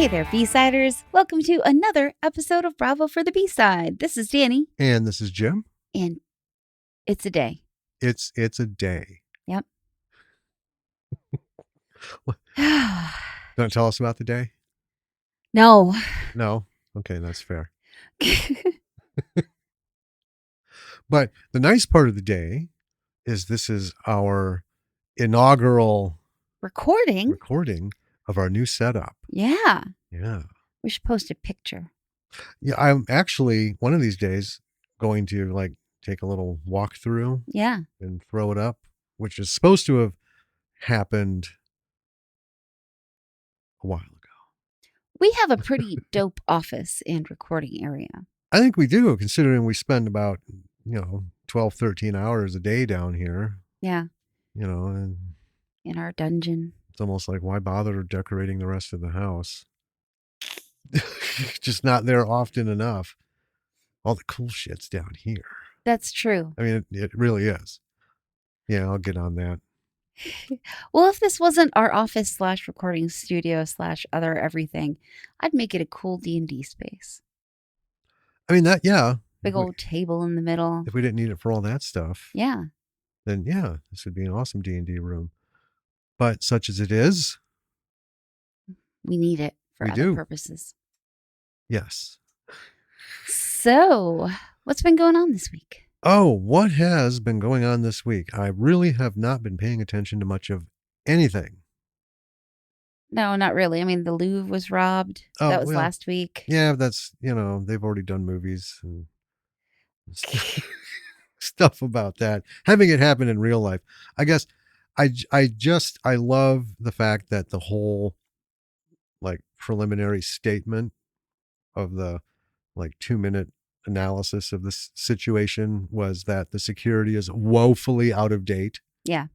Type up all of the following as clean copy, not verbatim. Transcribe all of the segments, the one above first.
Hey there, B-Siders. Welcome to another episode of Bravo for the B-Side. This is Dani. And this is Jim. And it's a day. It's a day. Yep. Don't tell us about the day? No. No? Okay, that's fair. But the nice part of the day is this is our inaugural recording of our new setup. Yeah. Yeah. We should post a picture. Yeah, I'm actually one of these days going to take a little walkthrough. Yeah. And throw it up, which is supposed to have happened a while ago. We have a pretty dope office and recording area. I think we do, considering we spend about 12, 13 hours a day down here. Yeah. And in our dungeon. It's almost like, why bother decorating the rest of the house? Just not there often enough. All the cool shit's down here. That's true. I mean, it really is. Yeah, I'll get on that. Well, if this wasn't our office / recording studio / other everything, I'd make it a cool D&D space. I mean, yeah. Big old table in the middle. If we didn't need it for all that stuff. Yeah. Then, yeah, this would be an awesome D&D room. But such as it is. We need it for other purposes. Yes. So, what's been going on this week? Oh, what has been going on this week? I really have not been paying attention to much of anything. No, not really. I mean, the Louvre was robbed. That was last week. Yeah, that's, they've already done movies and stuff about that. Having it happen in real life. I guess I love the fact that the whole preliminary statement of the 2-minute analysis of this situation was that the security is woefully out of date. Yeah.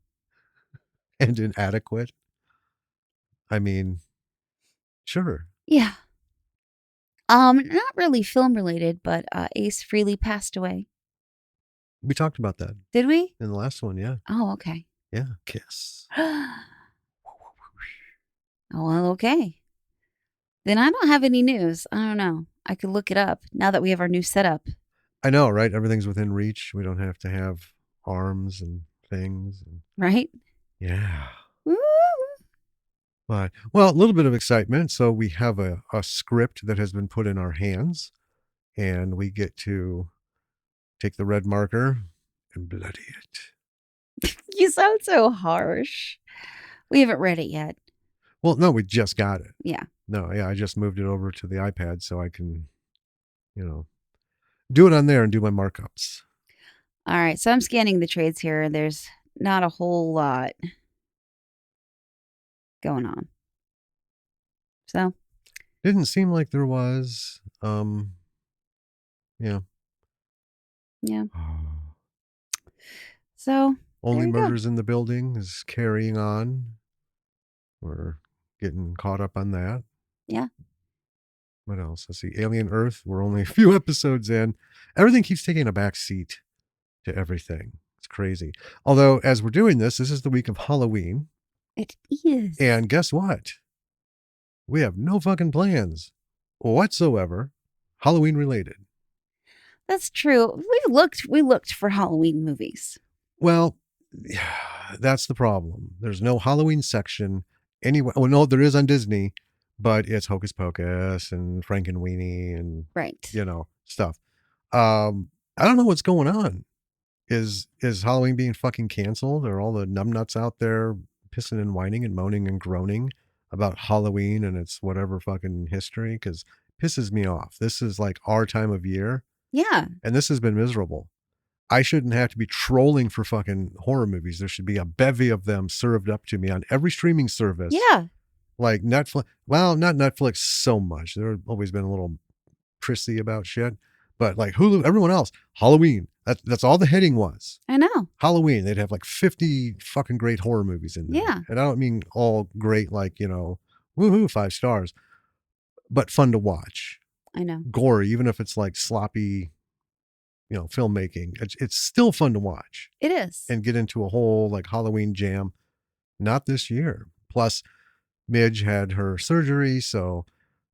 And inadequate. I mean, sure. Yeah. Not really film related, but Ace Frehley passed away. We talked about that. Did we? In the last one, yeah. Oh, okay. Yeah, kiss. Oh, well, okay. Then I don't have any news. I don't know. I could look it up now that we have our new setup. I know, right? Everything's within reach. We don't have to have arms and things. Right? Yeah. Woo! But, well, a little bit of excitement. So we have a script that has been put in our hands, and we get to take the red marker and bloody it. You sound so harsh. We haven't read it yet. Well, no, we just got it. Yeah. No, yeah, I just moved it over to the iPad so I can, do it on there and do my markups. All right, so I'm scanning the trades here, and there's not a whole lot going on. So? Didn't seem like there was. Yeah. Yeah. So, Only Murders in the Building is carrying on. We're getting caught up on that. Yeah. What else? Let's see. Alien Earth. We're only a few episodes in. Everything keeps taking a back seat to everything. It's crazy. Although, as we're doing this is the week of Halloween. It is. And guess what? We have no fucking plans whatsoever Halloween related. That's true. We looked for Halloween movies. Well, that's the problem. There's no Halloween section anywhere. Oh, no, there is on Disney, but it's Hocus Pocus and Frankenweenie and stuff. I don't know what's going on. Is Halloween being fucking canceled? Are all the numbnuts out there pissing and whining and moaning and groaning about Halloween and its whatever fucking history? Because it pisses me off. This is our time of year. Yeah. And this has been miserable. I shouldn't have to be trolling for fucking horror movies. There should be a bevy of them served up to me on every streaming service. Yeah. Like Netflix. Well, not Netflix so much. They've always been a little prissy about shit. But Hulu, everyone else, Halloween. That's all the heading was. I know. Halloween. They'd have 50 fucking great horror movies in there. Yeah. And I don't mean all great, woohoo, 5 stars, but fun to watch. I know. Gory, even if it's sloppy, filmmaking. It's still fun to watch. It is. And get into a whole Halloween jam. Not this year. Plus, Midge had her surgery, so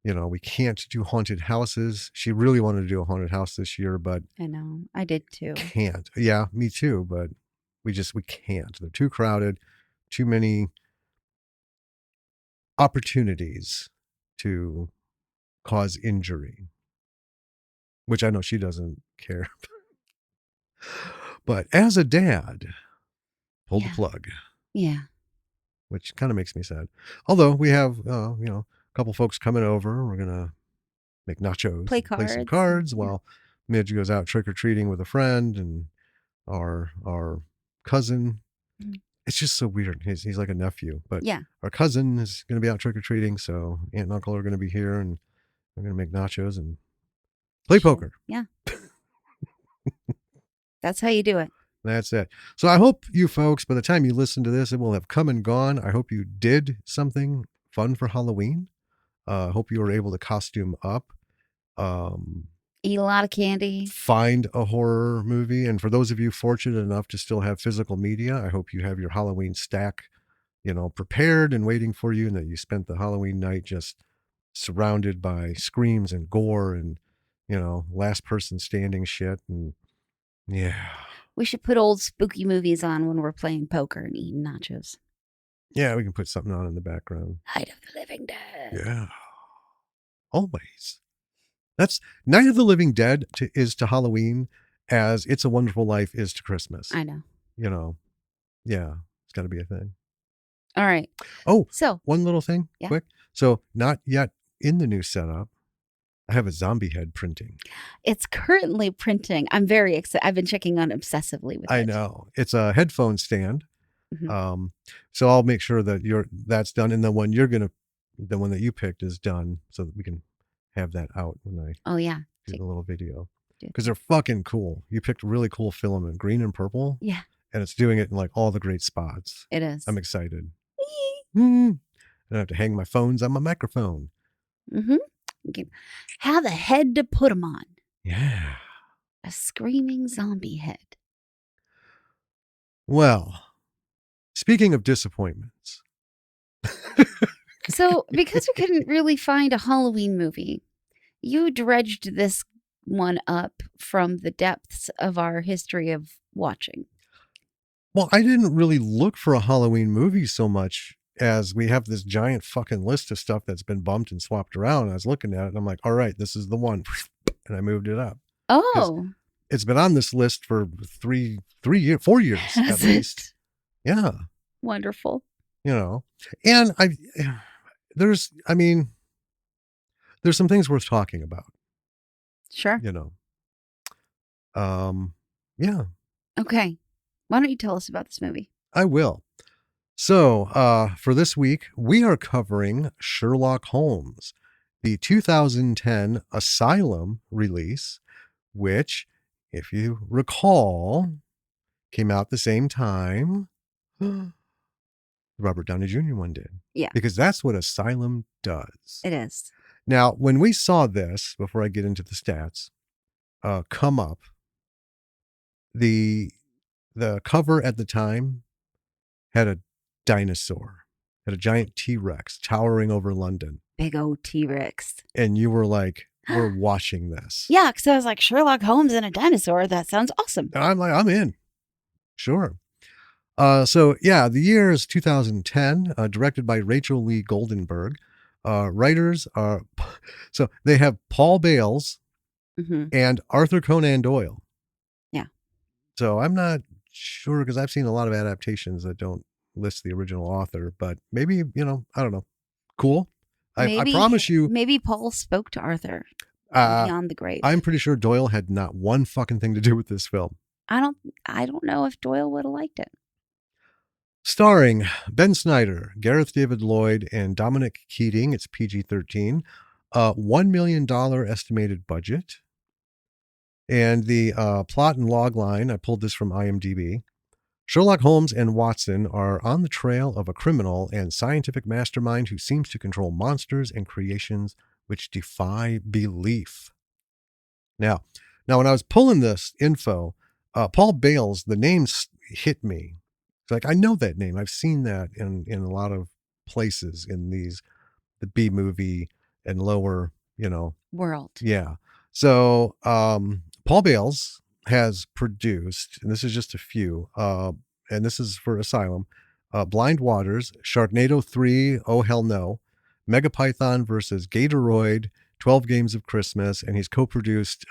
We can't do haunted houses. She really wanted to do a haunted house this year, but I know. I did too. can't. Yeah, me too, but we can't. They're too crowded, too many opportunities to cause injury, which I know she doesn't care. But as a dad, pulled the Yeah. plug, Yeah. which kind of makes me sad. Although we have, a couple folks coming over. We're going to make nachos, play some cards Yeah. while Midge goes out trick or treating with a friend and our cousin. Mhm. It's just so weird. He's like a nephew, but Yeah. our cousin is going to be out trick or treating, so aunt and uncle are going to be here, and we're going to make nachos and play poker. Yeah. That's how you do it. That's it. So I hope you folks, by the time you listen to this, it will have come and gone. I hope you did something fun for Halloween. I hope you were able to costume up. Eat a lot of candy. Find a horror movie. And for those of you fortunate enough to still have physical media, I hope you have your Halloween stack, prepared and waiting for you, and that you spent the Halloween night just surrounded by screams and gore and, last person standing shit. And yeah. We should put old spooky movies on when we're playing poker and eating nachos. Yeah, we can put something on in the background. Night of the Living Dead. Yeah. Always. That's Night of the Living Dead is to Halloween as It's a Wonderful Life is to Christmas. I know. Yeah, it's got to be a thing. All right. Oh, so one little thing, quick. So not yet in the new setup, I have a zombie head printing. It's currently printing. I'm very excited. I've been checking on obsessively with it. I know. It's a headphone stand. Mm-hmm. So I'll make sure that that's done, and the one that you picked is done, so that we can have that out when I do the little video, because they're fucking cool. You picked a really cool filament, green and purple. Yeah. And it's doing it in like all the great spots. It is. I'm excited. I don't have to hang my phones on my microphone. Mm-hmm. Okay. Have a head to put them on. Yeah. A screaming zombie head. Well, speaking of disappointments. So, because we couldn't really find a Halloween movie, you dredged this one up from the depths of our history of watching. Well, I didn't really look for a Halloween movie so much as we have this giant fucking list of stuff that's been bumped and swapped around. I was looking at it and I'm like, all right, this is the one. And I moved it up. Oh. It's been on this list for 4 years at least. Yeah. Wonderful. And there's some things worth talking about. Sure. Yeah. Okay. Why don't you tell us about this movie? I will. So, for this week, we are covering Sherlock Holmes, the 2010 Asylum release, which, if you recall, came out the same time Robert Downey Jr. one did. Yeah. Because that's what Asylum does. It is. Now, when we saw this, before I get into the stats, come up, the cover at the time had a dinosaur, had a giant T-Rex towering over London. Big old T-Rex. And you were like, we're watching this. Yeah, because I was like, Sherlock Holmes and a dinosaur. That sounds awesome. And I'm like, I'm in. Sure. So, yeah, the year is 2010, directed by Rachel Lee Goldenberg. Writers are, so they have Paul Bales and Arthur Conan Doyle. Yeah. So I'm not sure, because I've seen a lot of adaptations that don't list the original author, but maybe, I don't know. Cool. I promise you. Maybe Paul spoke to Arthur beyond the grave. I'm pretty sure Doyle had not one fucking thing to do with this film. I don't know if Doyle would have liked it. Starring Ben Snyder, Gareth David Lloyd, and Dominic Keating. It's PG-13. $1 million estimated budget. And the plot and log line, I pulled this from IMDb. Sherlock Holmes and Watson are on the trail of a criminal and scientific mastermind who seems to control monsters and creations which defy belief. Now when I was pulling this info, Paul Bales, the name hit me. It's like, I know that name. I've seen that in a lot of places in the B movie and lower, world. Yeah. So Paul Bales has produced, and this is just a few, and this is for Asylum, Blind Waters, Sharknado 3, Oh Hell No, Megapython versus Gatoroid, 12 Games of Christmas, and he's co-produced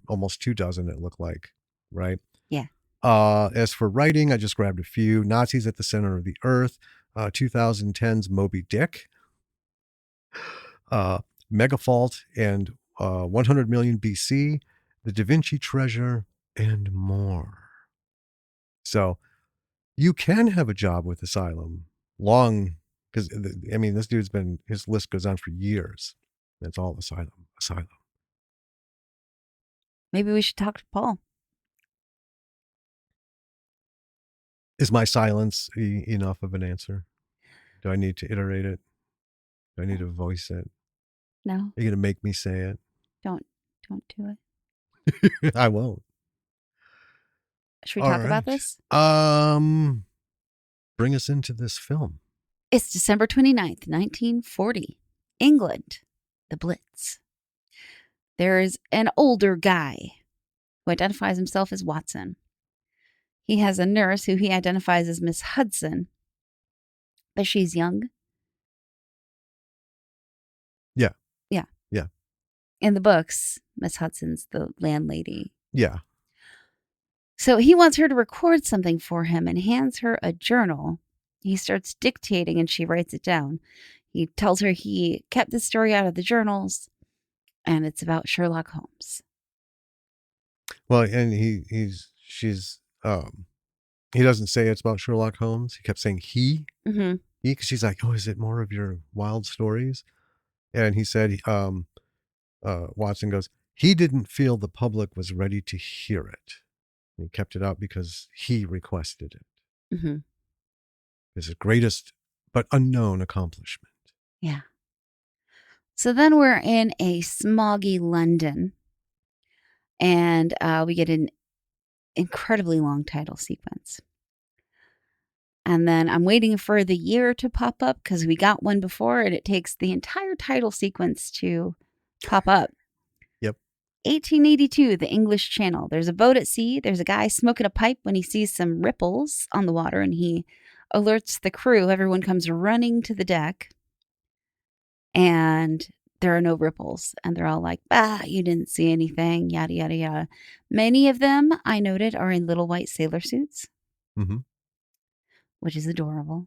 almost 24, it looked like, right? Yeah. As for writing, I just grabbed a few. Nazis at the Center of the Earth, 2010's Moby Dick, Megafault and 100 million BC, The Da Vinci Treasure, and more. So you can have a job with Asylum long, because this dude's his list goes on for years. That's all Asylum. Maybe we should talk to Paul. Is my silence enough of an answer? Do I need to iterate it? Do I need to voice it? No. Are you going to make me say it? Don't do it. I won't. Should we talk about this? Bring us into this film. It's December 29th, 1940. England. The Blitz. There's an older guy who identifies himself as Watson. He has a nurse who he identifies as Miss Hudson, but she's young. Yeah. Yeah. Yeah. In the books, Miss Hudson's the landlady. Yeah. So he wants her to record something for him and hands her a journal. He starts dictating and she writes it down. He tells her he kept the story out of the journals and it's about Sherlock Holmes. Well, and he doesn't say it's about Sherlock Holmes. He kept saying he, because she's like, oh, is it more of your wild stories? And he said, Watson goes, he didn't feel the public was ready to hear it. He kept it out because he requested it. Mm-hmm. It's his greatest but unknown accomplishment. Yeah. So then we're in a smoggy London, and we get an incredibly long title sequence. And then I'm waiting for the year to pop up because we got one before, and it takes the entire title sequence to pop up. Yep. 1882, the English Channel. There's a boat at sea. There's a guy smoking a pipe when he sees some ripples on the water, and he alerts the crew. Everyone comes running to the deck, and there are no ripples. And they're all like, you didn't see anything, yada, yada, yada. Many of them, I noted, are in little white sailor suits, which is adorable.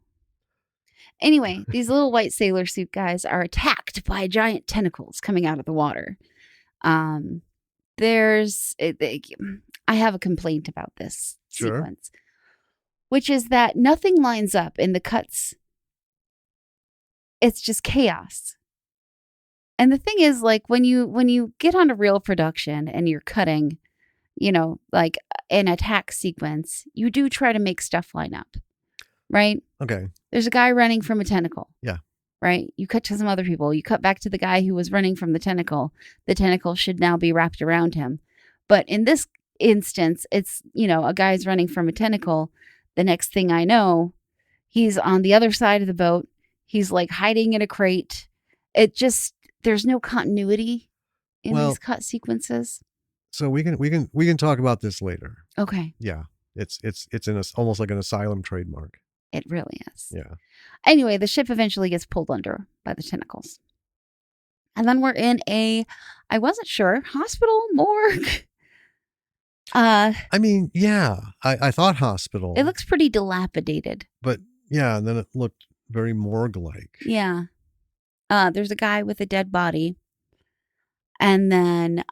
Anyway, these little white sailor suit guys are attacked by giant tentacles coming out of the water. I have a complaint about this sequence, which is that nothing lines up in the cuts. It's just chaos. And the thing is, like, when you get on a real production and you're cutting, like an attack sequence, you do try to make stuff line up, right? Okay. There's a guy running from a tentacle. Yeah. Right? You cut to some other people. You cut back to the guy who was running from the tentacle. The tentacle should now be wrapped around him. But in this instance, it's, a guy's running from a tentacle. The next thing I know, he's on the other side of the boat. He's like hiding in a crate. There's no continuity in these cut sequences. So we can talk about this later. Okay. Yeah. It's almost like an Asylum trademark. It really is. Yeah. Anyway, the ship eventually gets pulled under by the tentacles. And then we're in I wasn't sure, hospital, morgue. Yeah, I thought hospital. It looks pretty dilapidated. But yeah, and then it looked very morgue-like. Yeah. There's a guy with a dead body. And then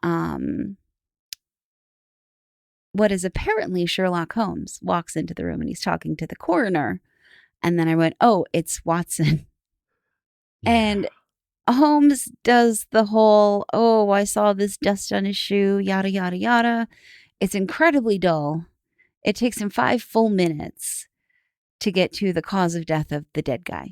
what is apparently Sherlock Holmes walks into the room and he's talking to the coroner. And then I went, oh, it's Watson. Yeah. And Holmes does the whole, oh, I saw this dust on his shoe, yada, yada, yada. It's incredibly dull. It takes him 5 full minutes to get to the cause of death of the dead guy.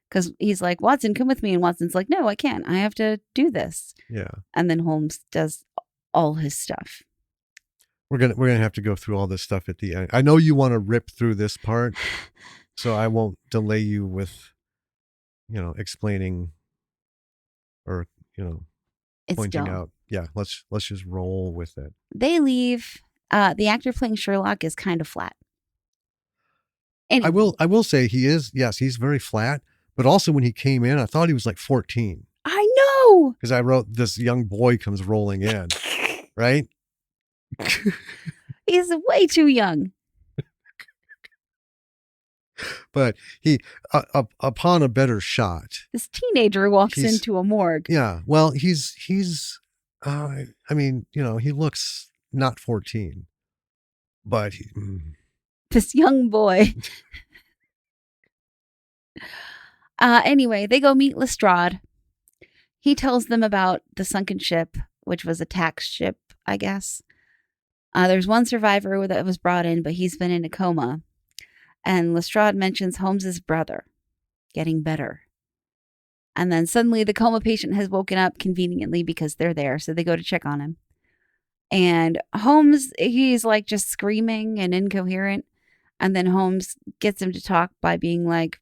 Because he's like, Watson, come with me. And Watson's like, no, I can't. I have to do this. Yeah. And then Holmes does all his stuff. We're gonna have to go through all this stuff at the end. I know you want to rip through this part, so I won't delay you with, explaining or, It's pointing dull. out, yeah, let's just roll with it. They leave. The actor playing Sherlock is kind of flat. Anyway. I will say he's very flat, but also when he came in, I thought he was like 14. I know. Because I wrote this young boy comes rolling in, right? He's way too young. But he, upon a better shot, this teenager walks into a morgue. Yeah, well, he's. I mean, he looks not 14, but this young boy. Anyway, they go meet Lestrade. He tells them about the sunken ship, which was a tax ship, I guess. There's one survivor that was brought in, but he's been in a coma. And Lestrade mentions Holmes's brother getting better. And then suddenly the coma patient has woken up conveniently because they're there. So they go to check on him. And Holmes, he's like just screaming and incoherent. And then Holmes gets him to talk by being like,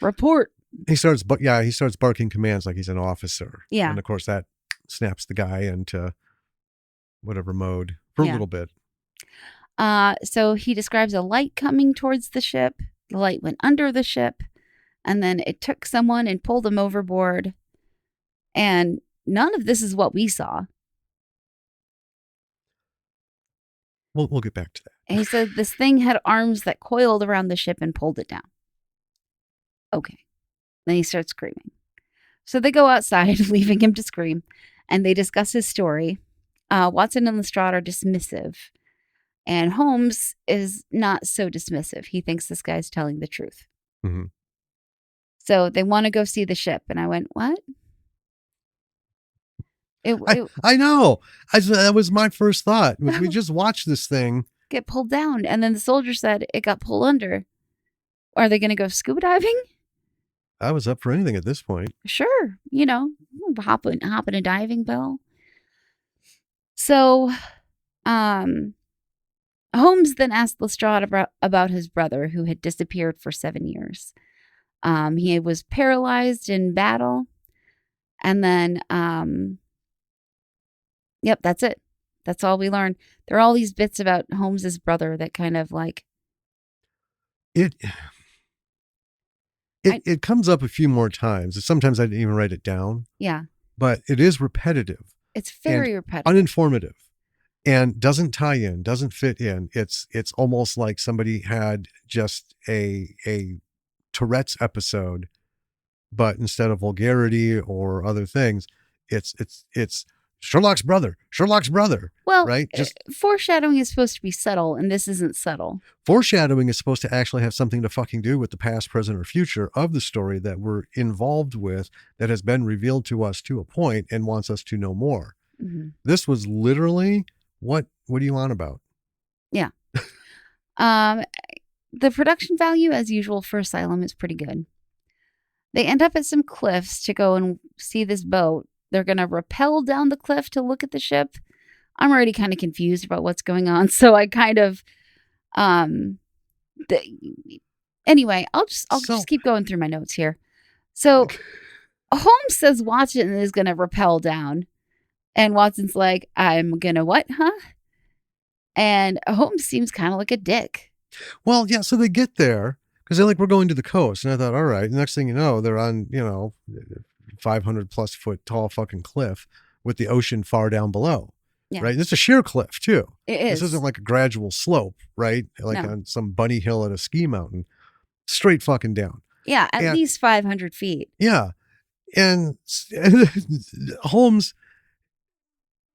report. He starts barking commands like he's an officer. Yeah. And of course that snaps the guy into whatever mode for a little bit. So he describes a light coming towards the ship. The light went under the ship. And then it took someone and pulled them overboard. And none of this is what we saw. We'll get back to that. And he said this thing had arms that coiled around the ship and pulled it down. Okay. Then he starts screaming. So they go outside, leaving him to scream. And they discuss his story. Watson and Lestrade are dismissive. And Holmes is not so dismissive. He thinks this guy's telling the truth. Mm-hmm. So they want to go see the ship. And I went, what? I know. That was my first thought. We just watched this thing get pulled down. And then the soldier said it got pulled under. Are they going to go scuba diving? I was up for anything at this point. Sure. Hop in a diving bell. So, Holmes then asked Lestrade about his brother who had disappeared for 7 years. He was paralyzed in battle. And then, yep, that's it. That's all we learned. There are all these bits about Holmes's brother that kind of like... It comes up a few more times. Sometimes I didn't even write it down. Yeah. But it is repetitive. It's very repetitive. Uninformative. And doesn't tie in, doesn't fit in. It's almost like somebody had just a Tourette's episode, but instead of vulgarity or other things, it's Sherlock's brother. Well, right? Just foreshadowing is supposed to be subtle, and this isn't subtle. Foreshadowing is supposed to actually have something to fucking do with the past, present, or future of the story that we're involved with, that has been revealed to us to a point and wants us to know more. Mm-hmm. This was literally, what are you on about? Yeah. The production value, as usual for Asylum, is pretty good. They end up at some cliffs to go and see this boat. They're going to rappel down the cliff to look at the ship. I'm already kind of confused about what's going on. So I kind of, anyway, I'll just keep going through my notes here. So Holmes says Watson is going to rappel down. And Watson's like, I'm going to what, huh? And Holmes seems kind of like a dick. Well, yeah. So they get there because they're like, we're going to the coast. And I thought, all right. The next thing you know, they're on, 500 plus foot tall fucking cliff with the ocean far down below. Yeah. Right. And it's a sheer cliff too. It is. This isn't like a gradual slope, right? Like on some bunny hill at a ski mountain, straight fucking down. Yeah. At least 500 feet. Yeah. And Holmes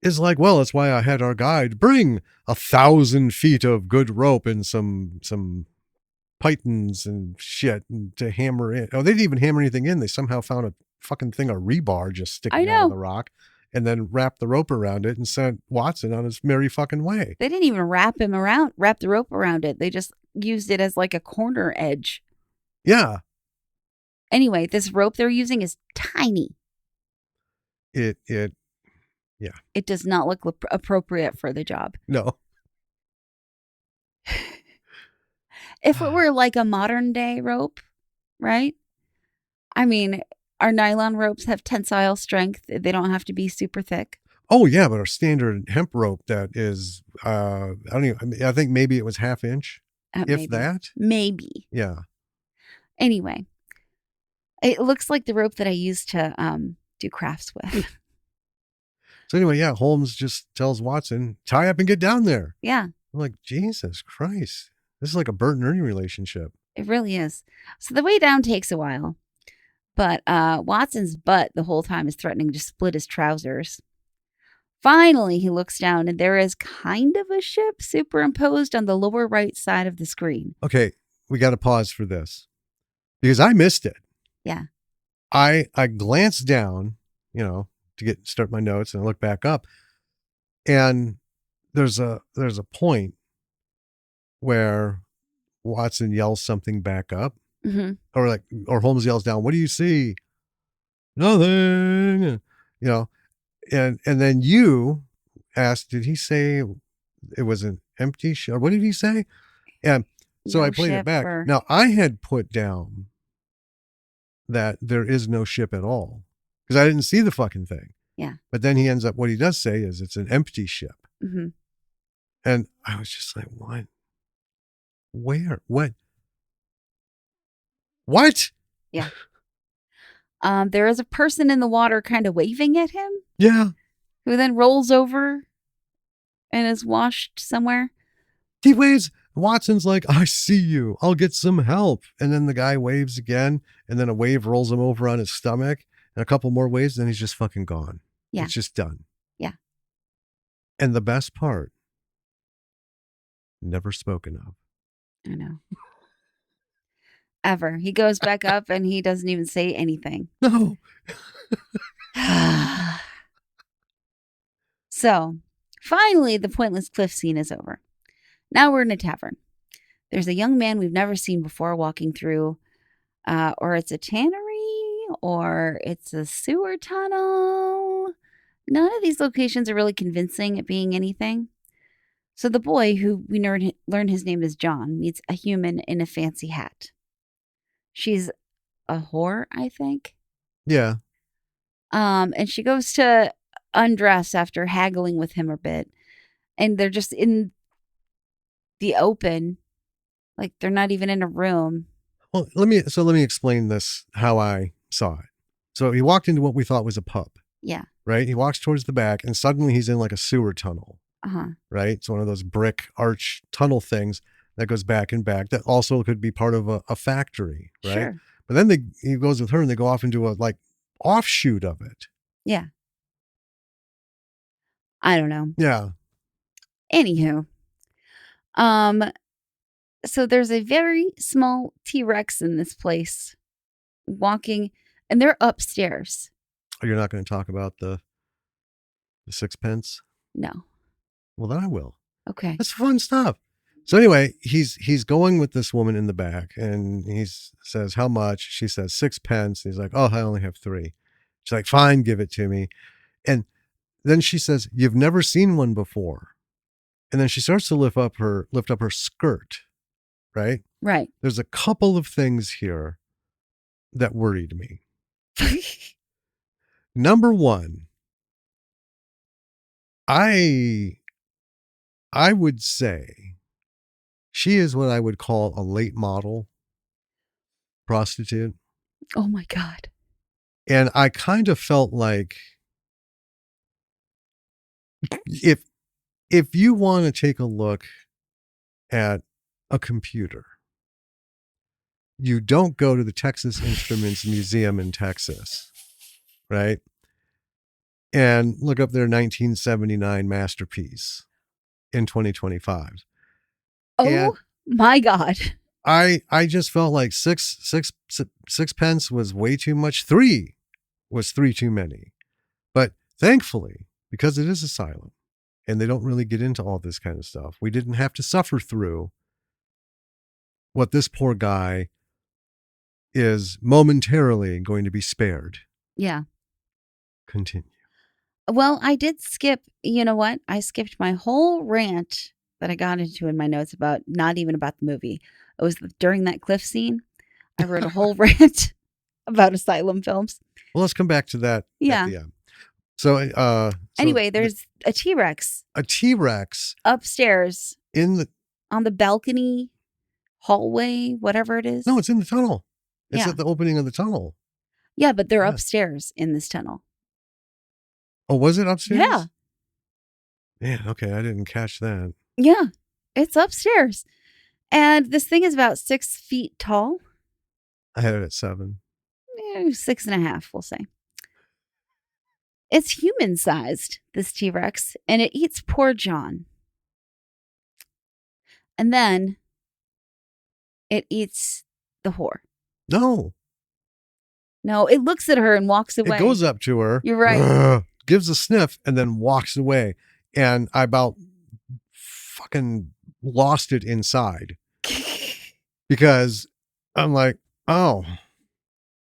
is like, well, that's why I had our guide bring 1,000 feet of good rope and some pythons and shit to hammer in. Oh, they didn't even hammer anything in. They somehow found a fucking thing of rebar just sticking out of the rock, and then wrapped the rope around it and sent Watson on his merry fucking way. They didn't even wrap the rope around it. They just used it as like a corner edge. Yeah. Anyway, this rope they're using is tiny. Yeah. It does not look appropriate for the job. No. If it were like a modern day rope, right? I mean, Our nylon ropes have tensile strength. They don't have to be super thick. Oh yeah, but our standard hemp rope that is, I think maybe it was half inch, if maybe. that. Maybe. Yeah. Anyway, it looks like the rope that I used to do crafts with. So anyway, yeah, Holmes just tells Watson, tie up and get down there. Yeah. I'm like, Jesus Christ. This is like a Bert and Ernie relationship. It really is. So the way down takes a while. But Watson's butt the whole time is threatening to split his trousers. Finally, he looks down and there is kind of a ship superimposed on the lower right side of the screen. Okay, we got to pause for this because I missed it. Yeah. I glanced down, to start my notes, and I look back up, and there's a point where Watson yells something back up, or Holmes yells down, "What do you see?" "Nothing," and then you asked, did he say it was an empty ship? What did he say? And so I played it back. Now I had put down that there is no ship at all because I didn't see the fucking thing. Yeah. But then he ends up, what he does say is it's an empty ship. Mm-hmm. And I was just like, what? Where? What? What? Yeah. There is a person in the water kind of waving at him. Yeah. Who then rolls over and is washed somewhere. He waves. Watson's like, I see you. I'll get some help. And then the guy waves again. And then a wave rolls him over on his stomach. And a couple more waves. Then he's just fucking gone. Yeah. It's just done. Yeah. And the best part, never spoken of. I know. Ever. He goes back up and he doesn't even say anything. No. So, finally, the pointless cliff scene is over. Now we're in a tavern. There's a young man we've never seen before walking through, or it's a tannery, or it's a sewer tunnel. None of these locations are really convincing at being anything. So the boy, who we learn his name is John, meets a human in a fancy hat. She's a whore, I think. Yeah. And she goes to undress after haggling with him a bit. And they're just in the open. Like they're not even in a room. Well, let me explain this, how I saw it. So he walked into what we thought was a pub. Yeah. Right? He walks towards the back and suddenly he's in like a sewer tunnel. Uh-huh. Right? It's one of those brick arch tunnel things that goes back and back that also could be part of a factory. Right? Sure. But then he goes with her and they go off into a like offshoot of it. Yeah. I don't know. Yeah. Anywho. So there's a very small T-Rex in this place walking, and they're upstairs. Oh, you're not going to talk about the sixpence? No. Well, then I will. Okay. That's fun stuff. So anyway, he's going with this woman in the back, and he says, how much? She says 6 pence. He's like, oh, I only have 3. She's like, fine, give it to me. And then she says, you've never seen one before. And then she starts to lift up her skirt, right? Right. There's a couple of things here that worried me. Number one, I would say she is what I would call a late model prostitute. Oh my God. And I kind of felt like if you want to take a look at a computer, you don't go to the Texas Instruments Museum in Texas, right? And look up their 1979 masterpiece in 2025. Oh and my God. I just felt like six pence was way too much. 3 was 3 too many. But thankfully, because it is Asylum and they don't really get into all this kind of stuff, we didn't have to suffer through what this poor guy is momentarily going to be spared. Yeah. Continue. Well, I did skip, you know what? I skipped my whole rant that I got into in my notes about, not even about the movie. It was during that cliff scene. I wrote a whole rant about Asylum films. Well, let's come back to that Yeah. at the end. So, anyway, there's a T-Rex. A T-Rex upstairs on the balcony, hallway, whatever it is. No, it's in the tunnel. It's at the opening of the tunnel. Yeah, but they're upstairs in this tunnel. Oh, was it upstairs? Yeah. Yeah, okay, I didn't catch that. Yeah, it's upstairs. And this thing is about 6 feet tall. I had it at 7. 6.5, we'll say. It's human-sized, this T-Rex, and it eats poor John. And then it eats the whore. No, it looks at her and walks away. It goes up to her. You're right. Gives a sniff and then walks away. And I about fucking lost it inside. Because I'm like, oh,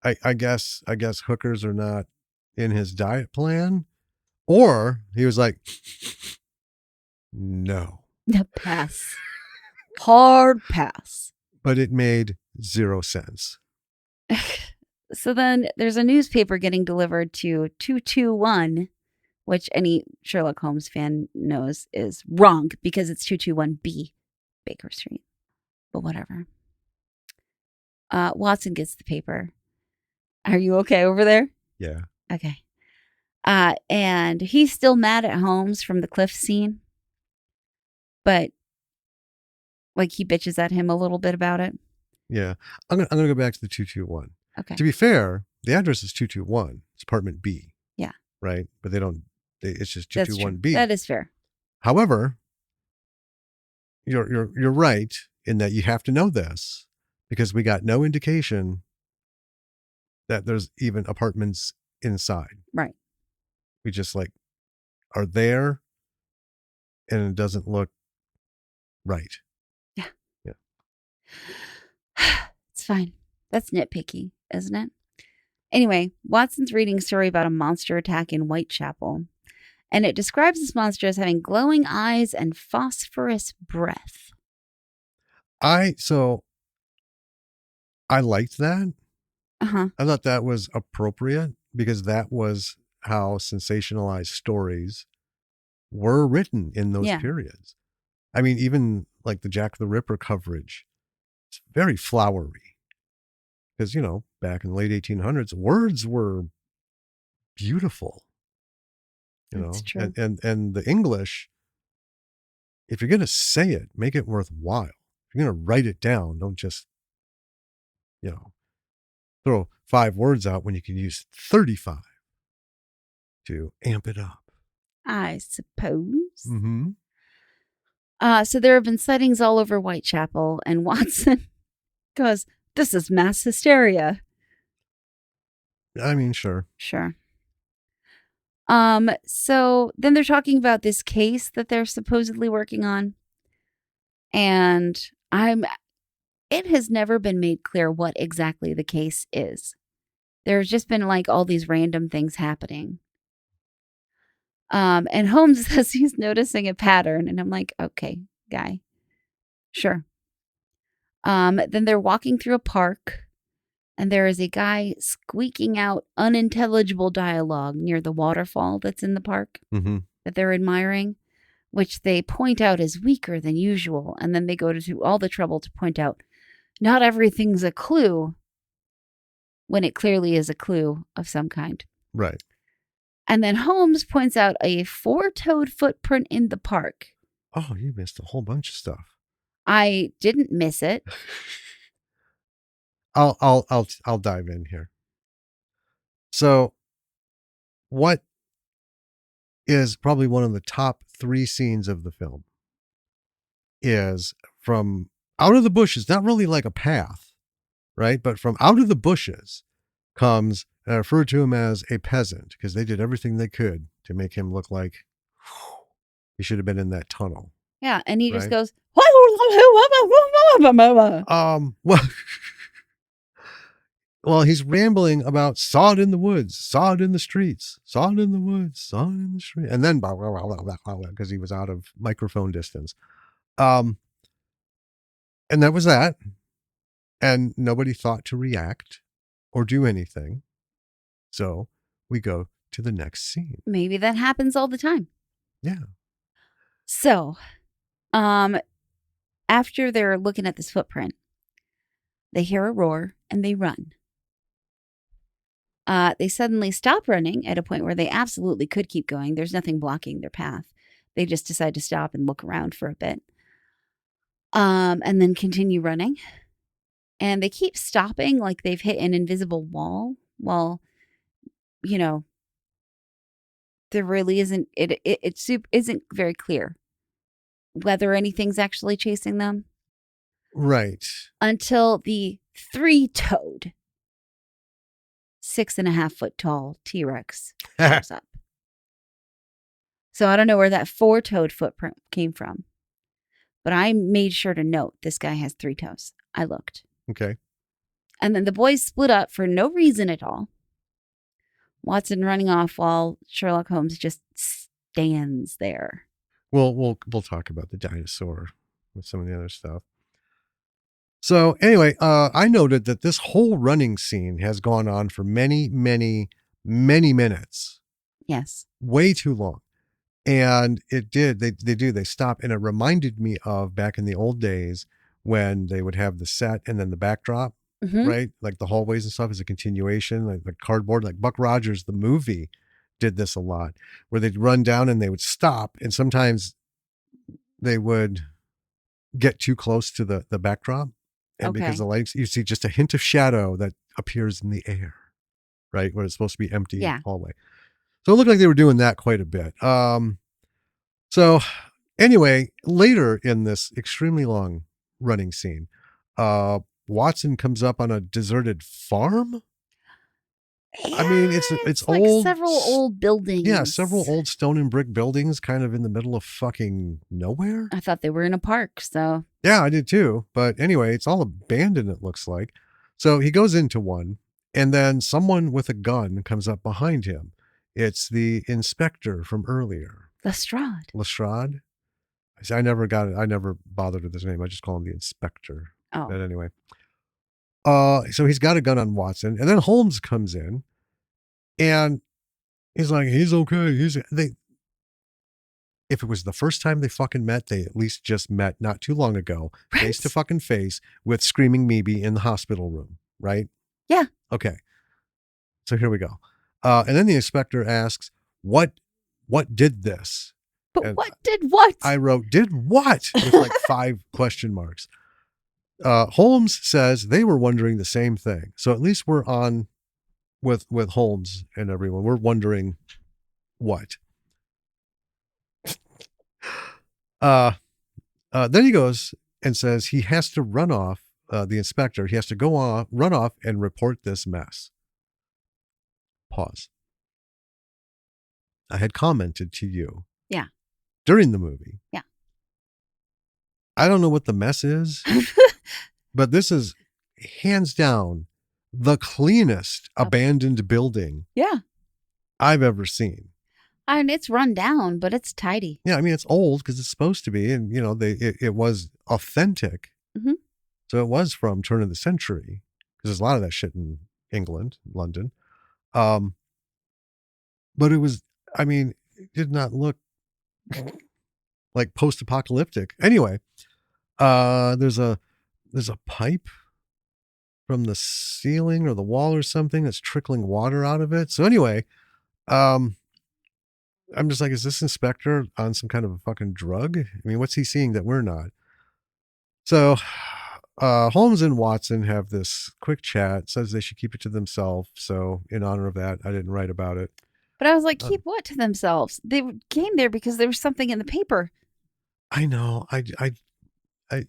I guess hookers are not in his diet plan. Or he was like, no. Pass. Hard pass. But it made 0 sense. So then there's a newspaper getting delivered to 221, which any Sherlock Holmes fan knows is wrong because it's 221B Baker Street. But whatever. Watson gets the paper. Are you okay over there? Yeah. Okay. And he's still mad at Holmes from the cliff scene. But like he bitches at him a little bit about it. Yeah. I'm gonna go back to the 221. Okay. To be fair, the address is 221. It's apartment B. Yeah. Right? But it's just 221B. That is fair. However, you're right in that you have to know this because we got no indication that there's even apartments inside. Right. We just are there and it doesn't look right. Yeah. Yeah. It's fine. That's nitpicky, isn't it? Anyway, Watson's reading a story about a monster attack in Whitechapel, and it describes this monster as having glowing eyes and phosphorus breath. I liked that. Uh-huh. I thought that was appropriate because that was how sensationalized stories were written in those periods. I mean, even like the Jack the Ripper coverage, it's very flowery. Because, back in the late 1800s, words were beautiful. That's true. And the English, if you're going to say it, make it worthwhile. If you're going to write it down, don't just, throw 5 words out when you can use 35 to amp it up. I suppose. Mm-hmm. So there have been sightings all over Whitechapel, and Watson goes, "This is mass hysteria." I mean, sure. Sure. So then they're talking about this case that they're supposedly working on. And it has never been made clear what exactly the case is. There's just been all these random things happening. And Holmes says he's noticing a pattern, and I'm like, okay, guy. Sure. Then they're walking through a park, and there is a guy squeaking out unintelligible dialogue near the waterfall that's in the park that they're admiring, which they point out is weaker than usual. And then they go to all the trouble to point out not everything's a clue when it clearly is a clue of some kind. Right. And then Holmes points out a 4-toed footprint in the park. Oh, you missed a whole bunch of stuff. I didn't miss it. I'll dive in here. So, what is probably one of the top 3 scenes of the film is from out of the bushes, not really like a path, right? But from out of the bushes comes, and I refer to him as a peasant because they did everything they could to make him look like he should have been in that tunnel. Yeah, and he just goes, well, he's rambling about saw it in the woods, saw it in the streets, saw it in the woods, saw it in the street, and then because he was out of microphone distance. And that was that. And nobody thought to react or do anything. So we go to the next scene. Maybe that happens all the time. Yeah. So, after they're looking at this footprint, they hear a roar and they run. They suddenly stop running at a point where they absolutely could keep going. There's nothing blocking their path. They just decide to stop and look around for a bit. And then continue running. And they keep stopping like they've hit an invisible wall. Well, there really isn't, it isn't very clear whether anything's actually chasing them. Right. Until the 3-toed, 6.5 foot tall T-Rex shows up. So I don't know where that 4-toed footprint came from, but I made sure to note this guy has 3 toes. I looked. Okay. And then the boys split up for no reason at all. Watson running off while Sherlock Holmes just stands there. We'll talk about the dinosaur with some of the other stuff. So anyway, I noted that this whole running scene has gone on for many, many, many minutes. Yes. Way too long. And it did. They stop. And it reminded me of back in the old days when they would have the set and then the backdrop, right? Like the hallways and stuff is a continuation, like the cardboard, like Buck Rogers, the movie did this a lot, where they'd run down and they would stop. And sometimes they would get too close to the backdrop. And because the lights, you see just a hint of shadow that appears in the air, right? Where it's supposed to be empty hallway. So it looked like they were doing that quite a bit. So anyway, later in this extremely long running scene, Watson comes up on a deserted farm. Yeah, I mean, it's like old. Several old buildings. Yeah, several old stone and brick buildings kind of in the middle of fucking nowhere. I thought they were in a park, so. Yeah, I did too. But anyway, it's all abandoned, it looks like. So he goes into one, and then someone with a gun comes up behind him. It's the inspector from earlier. Lestrade. I never got it. I never bothered with his name. I just call him the inspector. Oh. But anyway. So he's got a gun on Watson, and then Holmes comes in, and he's like, he's okay. If it was the first time they fucking met, they at least just met not too long ago, face to fucking face with Screaming Meebe in the hospital room, right? Yeah. Okay. So here we go. And then the inspector asks, what did this? But and what did what? I wrote, did what? With like 5 question marks. Holmes says they were wondering the same thing. So at least we're on with Holmes and everyone. We're wondering what. Then he goes and says he has to run off, the inspector. He has to run off and report this mess. Pause. I had commented to you. Yeah. During the movie. Yeah. I don't know what the mess is, but this is hands down the cleanest abandoned building I've ever seen. And it's run down, but it's tidy. Yeah, I mean, it's old because it's supposed to be, and it was authentic. Mm-hmm. So it was from turn of the century, because there's a lot of that shit in England, London. But it was, I mean, it did not look like post-apocalyptic. Anyway, there's a pipe from the ceiling or the wall or something that's trickling water out of it. So anyway, I'm just like, is this inspector on some kind of a fucking drug? I mean, what's he seeing that we're not? So Holmes and Watson have this quick chat, says they should keep it to themselves. So in honor of that, I didn't write about it. But I was like, keep what to themselves? They came there because there was something in the paper. I know. It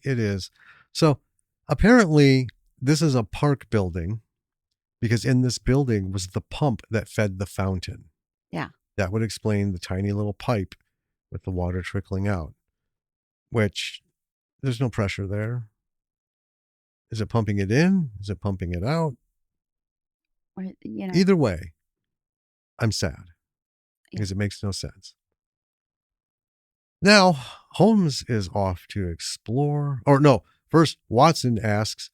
is. So apparently this is a park building because in this building was the pump that fed the fountain. Yeah. That would explain the tiny little pipe with the water trickling out, which there's no pressure there. Is it pumping it in? Is it pumping it out? Or, Either way, I'm sad because it makes no sense. Now, Holmes is off to explore. Or no, first Watson asks,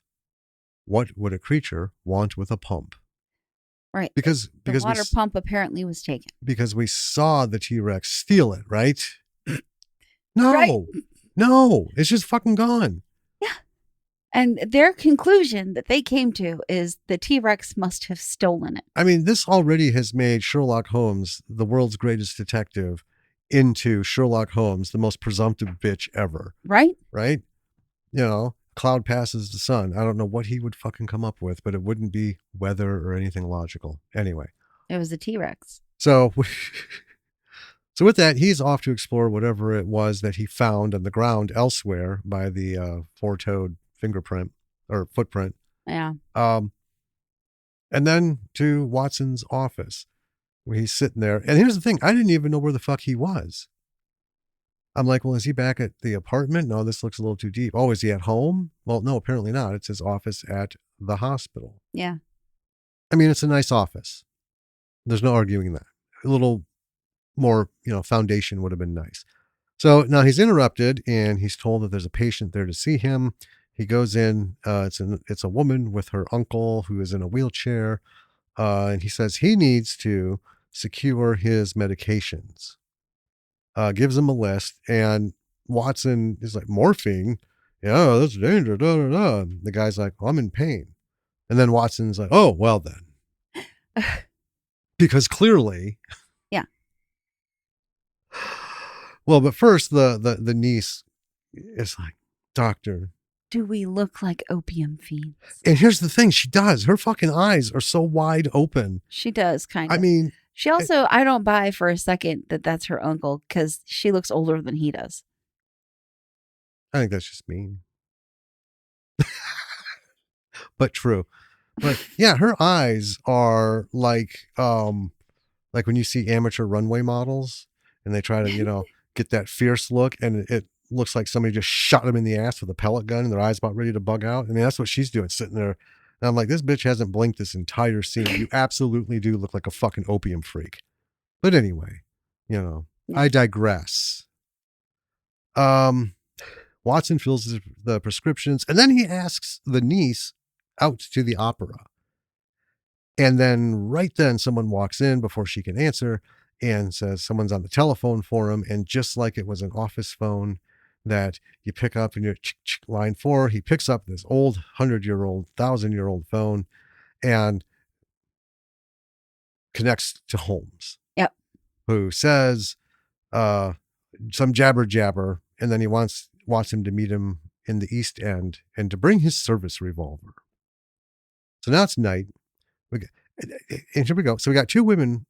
what would a creature want with a pump? Right. Because the water pump apparently was taken. Because we saw the T-Rex steal it, right? No. Right. No. It's just fucking gone. Yeah. And their conclusion that they came to is the T-Rex must have stolen it. I mean, this already has made Sherlock Holmes, the world's greatest detective, into Sherlock Holmes, the most presumptive bitch ever. Right? Right? You know, cloud passes the sun. I don't know what he would fucking come up with, but it wouldn't be weather or anything logical. Anyway. It was a T-Rex. So with that, he's off to explore whatever it was that he found on the ground elsewhere by the four-toed fingerprint or footprint. Yeah. And then to Watson's office, where he's sitting there. And here's the thing. I didn't even know where the fuck he was. I'm like, well, is he back at the apartment? No, this looks a little too deep. Oh, is he at home? Well, no, apparently not. It's his office at the hospital. Yeah. I mean, it's a nice office. There's no arguing that. A little more, foundation would have been nice. So now he's interrupted and he's told that there's a patient there to see him. He goes in. It's a woman with her uncle who is in a wheelchair. And he says he needs to secure his medications. Gives him a list, and Watson is like, morphine? Yeah, that's dangerous. Da, da, da. The guy's like, well, I'm in pain. And then Watson's like, oh, well then. Because clearly. Yeah. Well, but first the niece is like, doctor, do we look like opium fiends? And here's the thing, she does. Her fucking eyes are so wide open. She does, kind of. I mean, she also, I don't buy for a second that that's her uncle because she looks older than he does. I think that's just mean. But true. But yeah, her eyes are like when you see amateur runway models and they try to, get that fierce look, and it looks like somebody just shot them in the ass with a pellet gun and their eyes about ready to bug out. I mean, that's what she's doing, sitting there. And I'm like, this bitch hasn't blinked this entire scene. You absolutely do look like a fucking opium freak. But anyway, I digress. Watson fills the prescriptions, and then he asks the niece out to the opera. And then right then someone walks in before she can answer and says someone's on the telephone for him. And just like it was an office phone that you pick up in your line 4, he picks up this old 100-year-old, 1,000-year-old phone and connects to Holmes. Yep. Who says some jabber, and then he wants him to meet him in the East End and to bring his service revolver. So now it's night. And here we go. So we got 2 women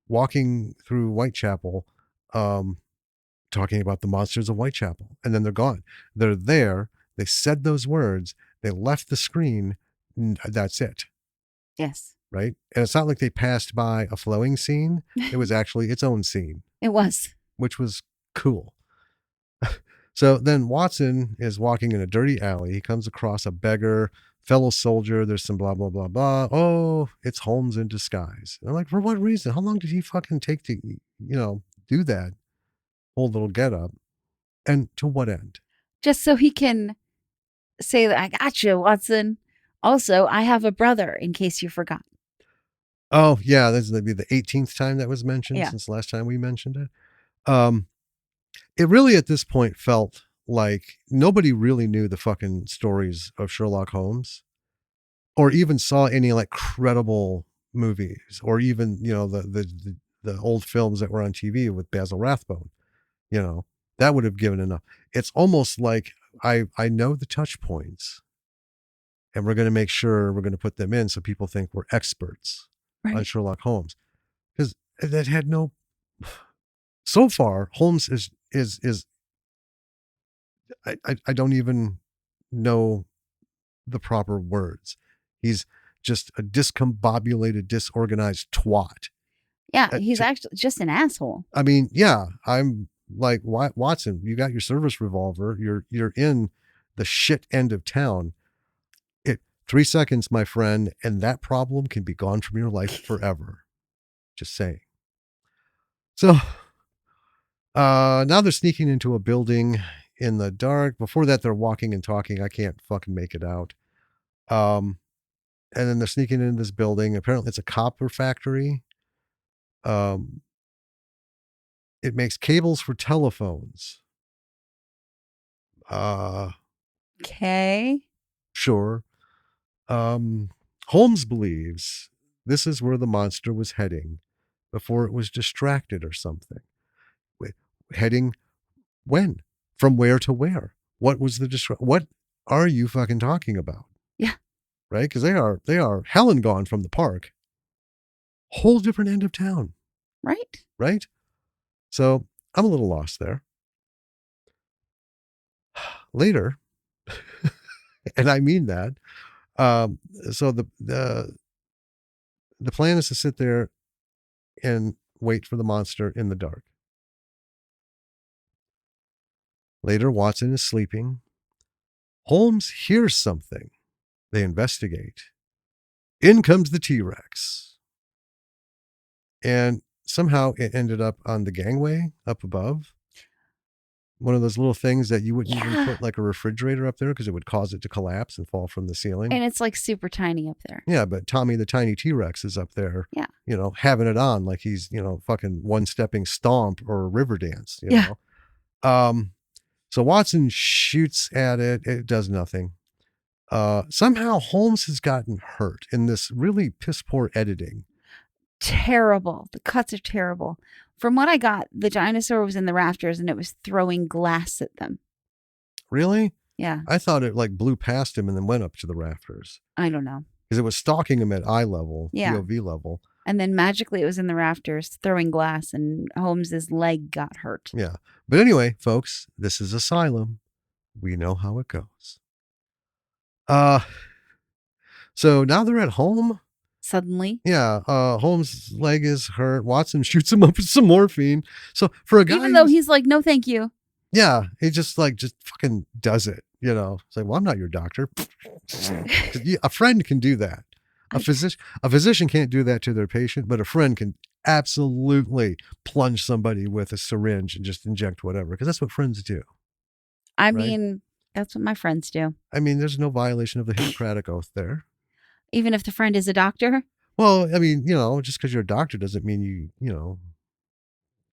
walking through Whitechapel, talking about the monsters of Whitechapel, and then they're gone. They're there. They said those words. They left the screen. That's it. Yes. Right? And it's not like they passed by a flowing scene. It was actually its own scene. It was. Which was cool. So then Watson is walking in a dirty alley. He comes across a beggar, fellow soldier. There's some blah, blah, blah, blah. Oh, it's Holmes in disguise. And I'm like, for what reason? How long did he fucking take to, do that whole little getup? And to what end? Just so he can say that I got you, Watson. Also, I have a brother, in case you forgot. Oh, yeah. This will be the 18th time that was mentioned since the last time we mentioned it. It really, at this point, felt like nobody really knew the fucking stories of Sherlock Holmes or even saw any like credible movies or even, the old films that were on TV with Basil Rathbone, that would have given enough. It's almost like I know the touch points and we're going to make sure we're going to put them in so people think we're experts on Sherlock Holmes, because that had no. So far, Holmes is I don't even know the proper words. He's just a discombobulated, disorganized twat. Yeah, he's actually just an asshole. I mean, yeah, I'm like, Watson, you got your service revolver. You're in the shit end of town. 3 seconds, my friend, and that problem can be gone from your life forever. Just saying. So now they're sneaking into a building in the dark. Before that, they're walking and talking. I can't fucking make it out. And then they're sneaking into this building. Apparently, it's a copper factory. It makes cables for telephones. Okay. Sure. Holmes believes this is where the monster was heading before it was distracted or something. Heading when? From where to where? What was the what are you fucking talking about? Yeah. Right? Because they are hell and gone from the park. Whole different end of town. Right. Right? So I'm a little lost there. Later, and I mean that. So the plan is to sit there and wait for the monster in the dark. Later, Watson is sleeping. Holmes hears something. They investigate. In comes the T-Rex. And somehow it ended up on the gangway up above. One of those little things that you wouldn't even put like a refrigerator up there because it would cause it to collapse and fall from the ceiling. And it's like super tiny up there. Yeah, but Tommy the Tiny T-Rex is up there, yeah, having it on like he's, fucking one-stepping Stomp or Riverdance, know. So Watson shoots at it. It does nothing. Somehow Holmes has gotten hurt in this really piss-poor editing. Terrible. The cuts are terrible. From what I got, the dinosaur was in the rafters and it was throwing glass at them. Really? Yeah. I thought it like blew past him and then went up to the rafters. I don't know. Because it was stalking him at eye level, POV level. And then magically it was in the rafters throwing glass and Holmes's leg got hurt. Yeah. But anyway, folks, this is Asylum. We know how it goes. So now they're at home. Suddenly. Yeah. Holmes' leg is hurt. Watson shoots him up with some morphine. So for a guy, even though he's like, no, thank you. Yeah. He just fucking does it. It's like, well, I'm not your doctor. A friend can do that. A physician can't do that to their patient, but a friend can absolutely plunge somebody with a syringe and just inject whatever, because that's what friends do. I mean, that's what my friends do. I mean, there's no violation of the Hippocratic Oath there. Even if the friend is a doctor? Well, I mean, just because you're a doctor doesn't mean you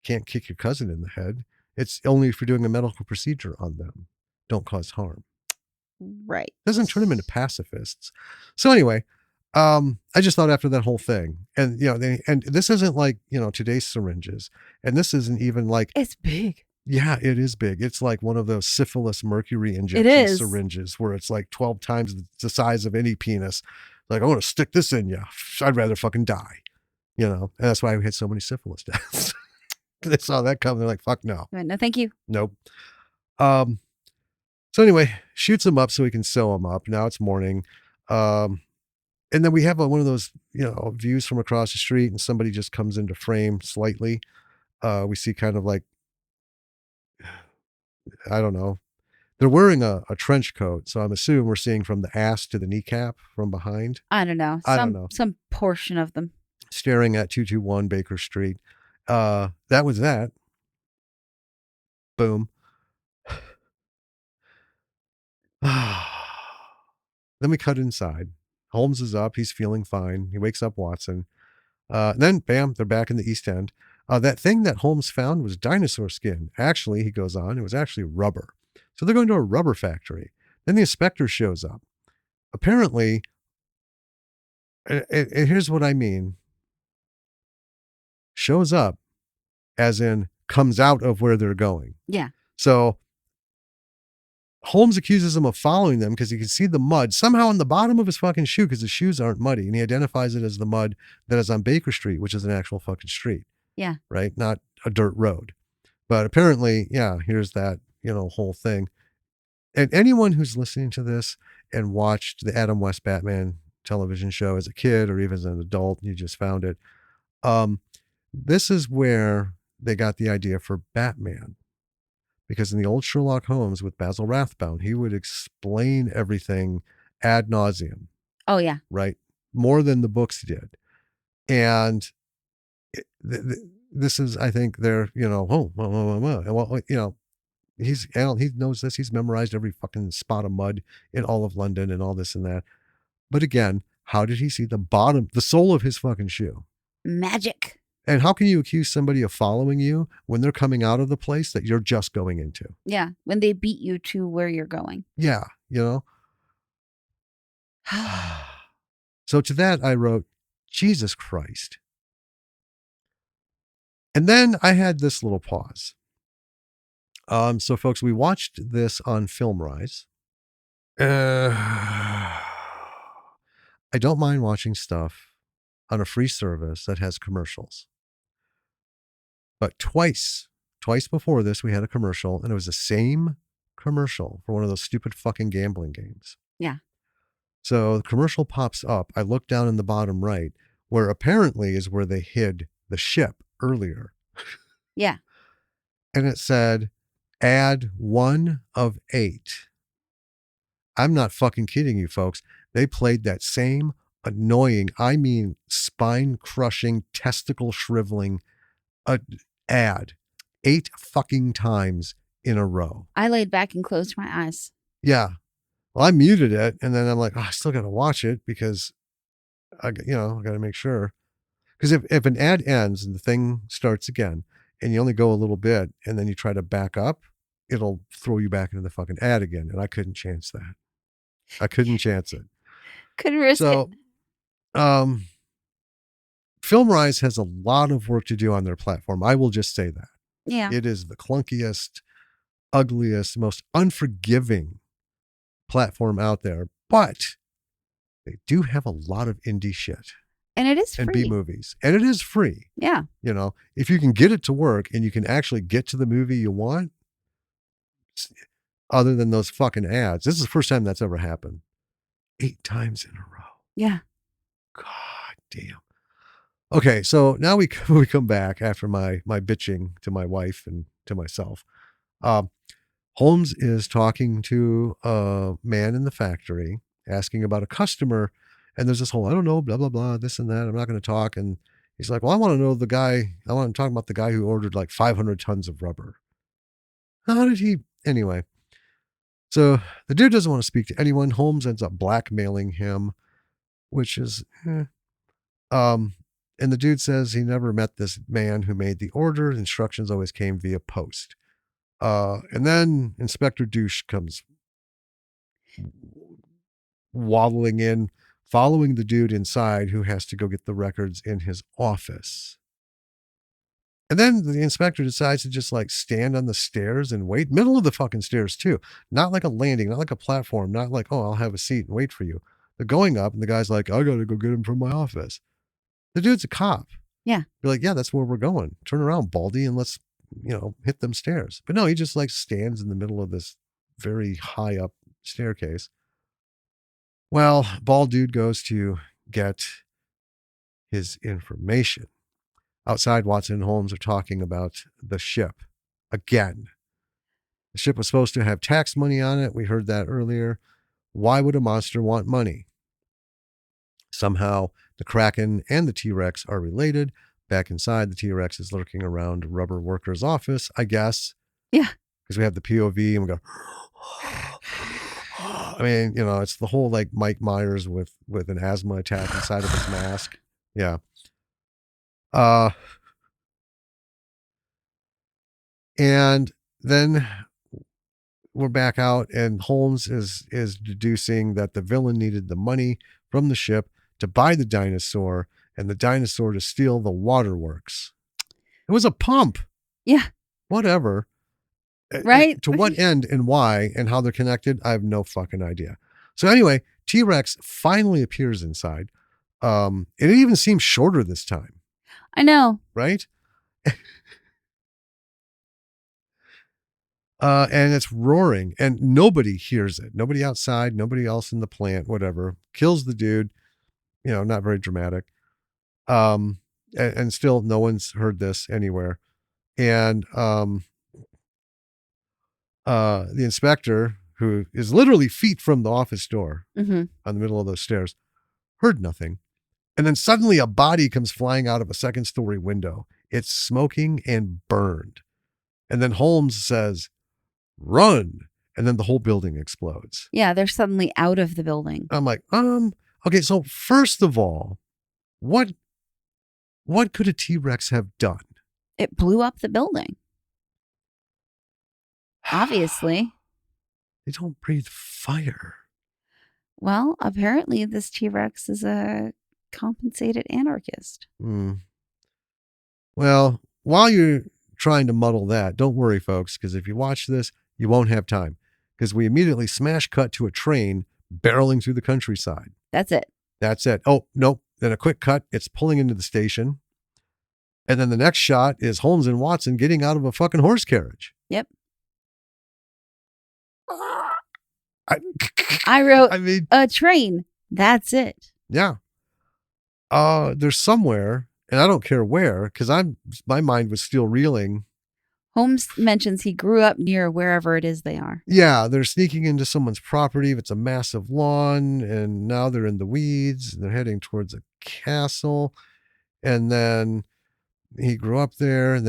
can't kick your cousin in the head. It's only if you're doing a medical procedure on them. Don't cause harm. Right. Doesn't turn them into pacifists. So anyway, I just thought after that whole thing, and and this isn't like today's syringes, and this isn't even like, it's big. Yeah, it is big. It's like one of those syphilis mercury injection syringes where it's like 12 times the size of any penis. Like, I want to stick this in you. I'd rather fucking die. And that's why we had so many syphilis deaths. They saw that coming. They're like, fuck no. No, thank you. Nope. So anyway, shoots him up so he can sew him up. Now it's morning. And then we have one of those, views from across the street and somebody just comes into frame slightly. We see kind of like, I don't know. They're wearing a trench coat, so I'm assuming we're seeing from the ass to the kneecap from behind. I don't know. I don't know. Some portion of them. Staring at 221 Baker Street. That was that. Boom. Then we cut inside. Holmes is up. He's feeling fine. He wakes up Watson. Then, bam, they're back in the East End. That thing that Holmes found was dinosaur skin. Actually, he goes on, it was actually rubber. So they're going to a rubber factory. Then the inspector shows up. Apparently, and here's what I mean. Shows up as in comes out of where they're going. Yeah. So Holmes accuses him of following them because he can see the mud somehow on the bottom of his fucking shoe because his shoes aren't muddy. And he identifies it as the mud that is on Baker Street, which is an actual fucking street. Yeah. Right? Not a dirt road. But apparently, yeah, here's that, whole thing. And anyone who's listening to this and watched the Adam West Batman television show as a kid or even as an adult, you just found it. This is where they got the idea for Batman. Because in the old Sherlock Holmes with Basil Rathbone, he would explain everything ad nauseum. Oh, yeah. Right? More than the books did. And this is, I think, their, he knows this. He's memorized every fucking spot of mud in all of London and all this and that. But again, How did he see the sole of his fucking shoe? Magic. And how can you accuse somebody of following you when they're coming out of the place that you're just going into? Yeah, when they beat you to where you're going. Yeah, you know? So to that, I wrote, Jesus Christ. And then I had this little pause. So, folks, we watched this on FilmRise. I don't mind watching stuff on a free service that has commercials. But twice before this, we had a commercial, and it was the same commercial for one of those stupid fucking gambling games. Yeah. So the commercial pops up. I look down in the bottom right, where apparently is where they hid the ship earlier. Yeah. And it said, add 1 of 8. I'm not fucking kidding you, folks. They played that same annoying, I mean, spine-crushing, testicle-shriveling ad 8 fucking times in a row. I laid back and closed my eyes. Yeah. Well, I muted it, and then I'm like, I still got to watch it because I got to make sure. Because if an ad ends and the thing starts again, and you only go a little bit, and then you try to back up, it'll throw you back into the fucking ad again, and I couldn't chance that. I couldn't chance it. Couldn't risk it. FilmRise has a lot of work to do on their platform. I will just say that. Yeah. It is the clunkiest, ugliest, most unforgiving platform out there, but they do have a lot of indie shit. And it is free. And B movies. And it is free. Yeah. You know, if you can get it to work and you can actually get to the movie you want, other than those fucking ads. This is the first time that's ever happened. 8 times in a row. Yeah. God damn. Okay, so now we come back after my bitching to my wife and to myself. Holmes is talking to a man in the factory, asking about a customer, and there's this whole, I don't know, blah, blah, blah, this and that. I'm not going to talk. And he's like, well, I want to talk about the guy who ordered like 500 tons of rubber. How did he? Anyway. So the dude doesn't want to speak to anyone. Holmes ends up blackmailing him, which is, and the dude says he never met this man who made the order. Instructions always came via post. And then Inspector Douche comes waddling in, following the dude inside who has to go get the records in his office. And then the inspector decides to just like stand on the stairs and wait, middle of the fucking stairs too. Not like a landing, not like a platform, not like, oh, I'll have a seat and wait for you. They're going up and the guy's like, I got to go get him from my office. The dude's a cop. Yeah. You're like, yeah, that's where we're going. Turn around, Baldy, and let's, hit them stairs. But no, he just like stands in the middle of this very high up staircase. Well, bald dude goes to get his information. Outside, Watson and Holmes are talking about the ship again. The ship was supposed to have tax money on it. We heard that earlier. Why would a monster want money? Somehow, the Kraken and the T-Rex are related. Back inside, the T-Rex is lurking around a rubber worker's office, I guess. Yeah. Because we have the POV and we go, I mean, it's the whole like Mike Myers with an asthma attack inside of his mask. Yeah. And then we're back out and Holmes is deducing that the villain needed the money from the ship to buy the dinosaur and the dinosaur to steal the waterworks. It was a pump. Yeah. Whatever. Right. To what end and why and how they're connected, I have no fucking idea. So anyway, T-Rex finally appears inside. It even seems shorter this time. I know. Right? And it's roaring and nobody hears it. Nobody outside, nobody else in the plant, whatever. Kills the dude. Not very dramatic. And still no one's heard this anywhere. And the inspector, who is literally feet from the office door on the middle of those stairs, heard nothing. And then suddenly a body comes flying out of a second story window. It's smoking and burned. And then Holmes says, run. And then the whole building explodes. Yeah, they're suddenly out of the building. I'm like, Okay, so first of all, what could a T-Rex have done? It blew up the building. Obviously. They don't breathe fire. Well, apparently this T-Rex is a compensated anarchist. Well, while you're trying to muddle that, don't worry, folks, because if you watch this, you won't have time. Because we immediately smash cut to a train barreling through the countryside. That's it. That's it. Oh, nope. Then a quick cut. It's pulling into the station. And then the next shot is Holmes and Watson getting out of a fucking horse carriage. Yep. I wrote a train. That's it. Yeah. There's somewhere, and I don't care where, because my mind was still reeling. Holmes mentions he grew up near wherever it is they are. Yeah, they're sneaking into someone's property. It's a massive lawn, and now they're in the weeds. They're heading towards a castle, and then he grew up there, and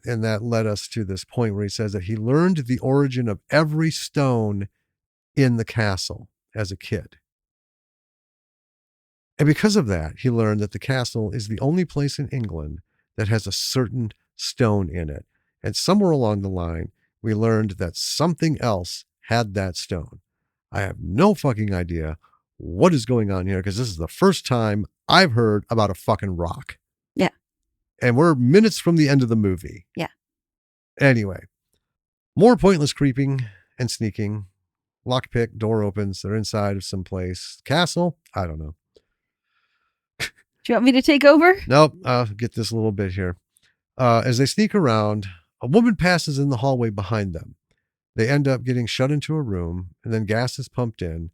that led us to this point where he says that he learned the origin of every stone in the castle as a kid. And because of that, he learned that the castle is the only place in England that has a certain stone in it. And somewhere along the line, we learned that something else had that stone. I have no fucking idea what is going on here, because this is the first time I've heard about a fucking rock. Yeah. And we're minutes from the end of the movie. Yeah. Anyway, more pointless creeping and sneaking. Lockpick, door opens. They're inside of some place. Castle? I don't know. Do you want me to take over? Nope. I'll get this little bit here. As they sneak around, a woman passes in the hallway behind them. They end up getting shut into a room, and then gas is pumped in.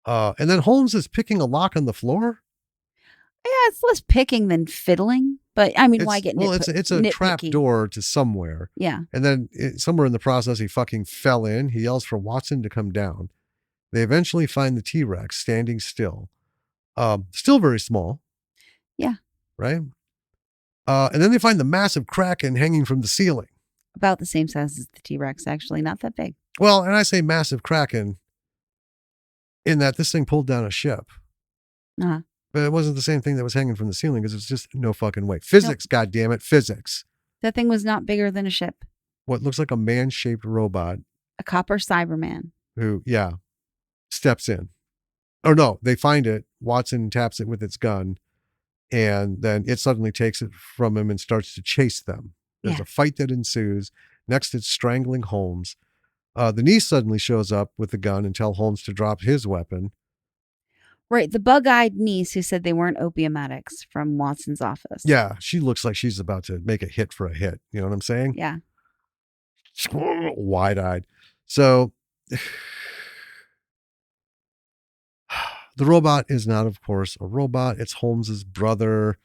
And then Holmes is picking a lock on the floor. Yeah, it's less picking than fiddling. But I mean, why get nitpicky? It's a trap door to somewhere. Yeah. And then somewhere in the process, he fucking fell in. He yells for Watson to come down. They eventually find the T-Rex standing still. Still very small. Yeah. Right? And then they find the massive kraken hanging from the ceiling. About the same size as the T-Rex, actually. Not that big. Well, and I say massive kraken in that this thing pulled down a ship. Uh-huh. But it wasn't the same thing that was hanging from the ceiling, because it's just no fucking way. Physics, nope. Goddammit, physics. That thing was not bigger than a ship. What looks like a man-shaped robot. A copper Cyberman. Who, steps in. Or no, they find it. Watson taps it with its gun. And then it suddenly takes it from him and starts to chase them. There's a fight that ensues. Next, it's strangling Holmes. The niece suddenly shows up with the gun and tells Holmes to drop his weapon. Right, the bug-eyed niece who said they weren't opium addicts from Watson's office. Yeah, she looks like she's about to make a hit for a hit. You know what I'm saying? Yeah. Wide-eyed. So the robot is not, of course, a robot. It's Holmes's brother,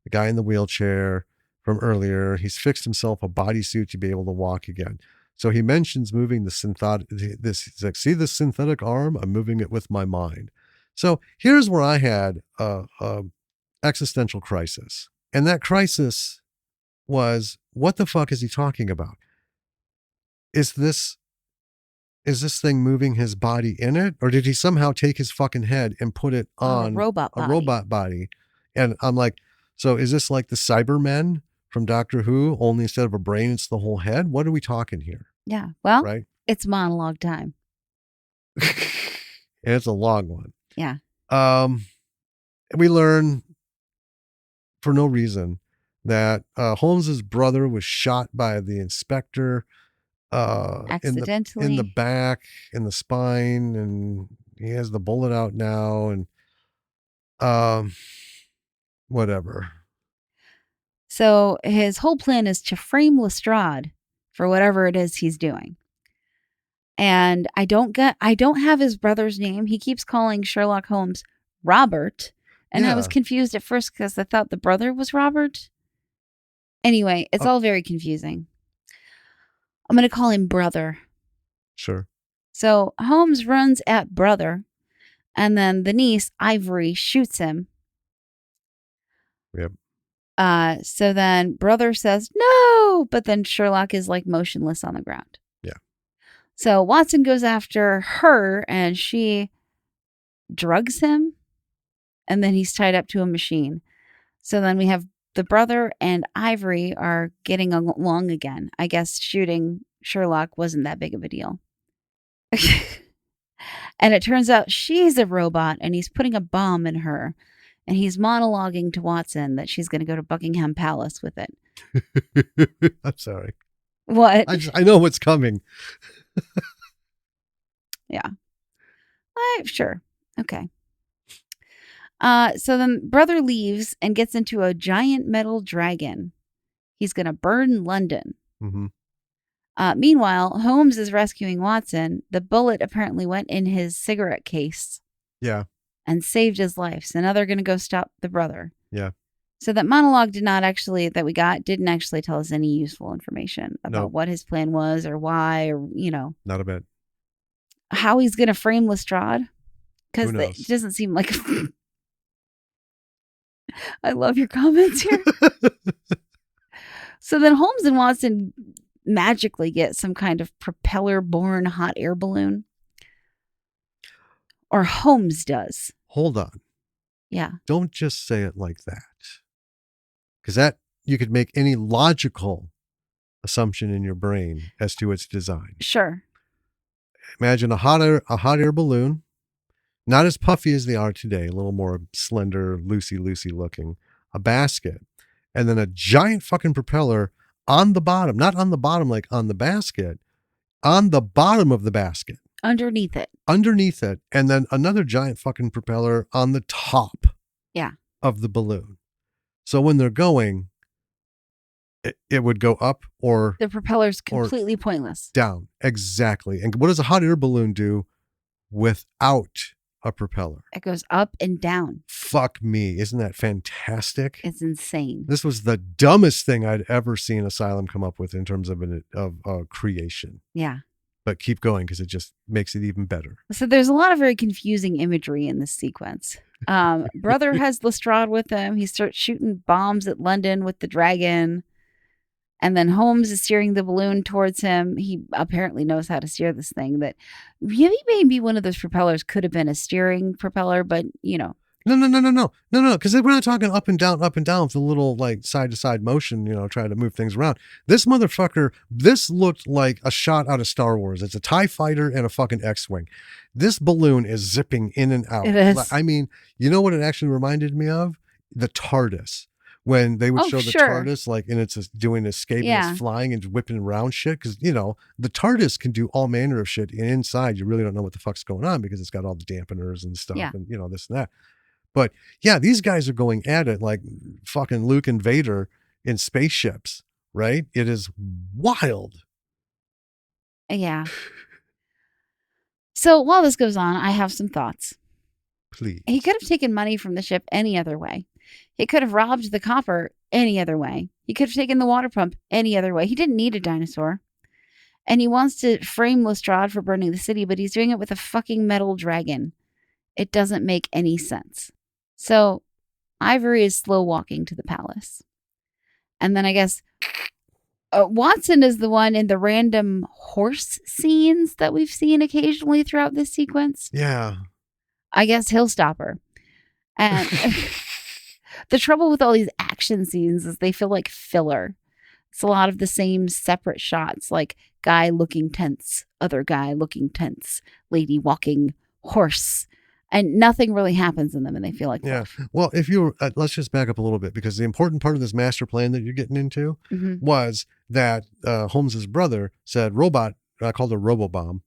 the guy in the wheelchair from earlier. He's fixed himself a bodysuit to be able to walk again. So he mentions moving the synthetic. He's like, see this synthetic arm? I'm moving it with my mind. So here's where I had a existential crisis. And that crisis was, what the fuck is he talking about? Is this thing moving his body in it? Or did he somehow take his fucking head and put it on a robot body? And I'm like, so is this like the Cybermen from Doctor Who, only instead of a brain, it's the whole head? What are we talking here? Yeah. Well, right? It's monologue time. And it's a long one. Yeah. We learn for no reason that Holmes's brother was shot by the inspector accidentally in the back, in the spine, and he has the bullet out now, and whatever. So his whole plan is to frame Lestrade for whatever it is he's doing. And I don't have his brother's name. He keeps calling Sherlock Holmes Robert. And I was confused at first because I thought the brother was Robert. Anyway, it's all very confusing. I'm going to call him Brother. Sure. So Holmes runs at Brother. And then the niece, Ivory, shoots him. Yep. So then Brother says, no. But then Sherlock is like motionless on the ground. Yeah. So Watson goes after her and she drugs him. and then he's tied up to a machine. So then we have the brother and Ivory are getting along again. I guess shooting Sherlock wasn't that big of a deal. And it turns out she's a robot and he's putting a bomb in her. And he's monologuing to Watson that she's going to go to Buckingham Palace with it. I'm sorry. What? I know what's coming. Yeah. Sure. Okay. So then brother leaves and gets into a giant metal dragon. He's going to burn London. Mm-hmm. Meanwhile, Holmes is rescuing Watson. The bullet apparently went in his cigarette case. Yeah. And saved his life. So now they're going to go stop the brother. Yeah. So that monologue didn't actually tell us any useful information about what his plan was or why or, Not a bit. How he's going to frame Lestrade. Because it doesn't seem like... I love your comments here. So then Holmes and Watson magically get some kind of propeller-borne hot air balloon. Or Holmes does. Hold on. Yeah. Don't just say it like that. Because you could make any logical assumption in your brain as to its design. Sure. Imagine a hot air balloon, not as puffy as they are today, a little more slender, loosey looking, a basket, and then a giant fucking propeller on the bottom, not on the bottom like on the basket, on the bottom of the basket. Underneath it. And then another giant fucking propeller on the top of the balloon. So when they're going, it would go up or... The propeller's completely pointless. Down. Exactly. And what does a hot air balloon do without a propeller? It goes up and down. Fuck me. Isn't that fantastic? It's insane. This was the dumbest thing I'd ever seen Asylum come up with in terms of creation. Yeah. But keep going because it just makes it even better. So there's a lot of very confusing imagery in this sequence. Brother has Lestrade with him. He starts shooting bombs at London with the dragon. And then Holmes is steering the balloon towards him. He apparently knows how to steer this thing. That maybe one of those propellers could have been a steering propeller, but No. Because we're not talking up and down with a little like side to side motion, trying to move things around. This looked like a shot out of Star Wars. It's a TIE fighter and a fucking X-Wing. This balloon is zipping in and out. It is. I mean, you know what it actually reminded me of? The TARDIS. When they would show the TARDIS, like, and it's doing escape and it's flying and whipping around shit. Because, the TARDIS can do all manner of shit. And inside, you really don't know what the fuck's going on because it's got all the dampeners and stuff and, this and that. But yeah, these guys are going at it like fucking Luke and Vader in spaceships, right? It is wild. Yeah. So while this goes on, I have some thoughts. Please. He could have taken money from the ship any other way. He could have robbed the copper any other way. He could have taken the water pump any other way. He didn't need a dinosaur. And he wants to frame Lestrade for burning the city, but he's doing it with a fucking metal dragon. It doesn't make any sense. So Ivory is slow walking to the palace. And then I guess Watson is the one in the random horse scenes that we've seen occasionally throughout this sequence. Yeah. I guess he'll stop her. And the trouble with all these action scenes is they feel like filler. It's a lot of the same separate shots, like guy looking tense, other guy looking tense, lady walking, horse. And nothing really happens in them, and they feel like Well, if you let's just back up a little bit, because the important part of this master plan that you're getting into was that Holmes's brother said, "Robot," I called her Robobomb.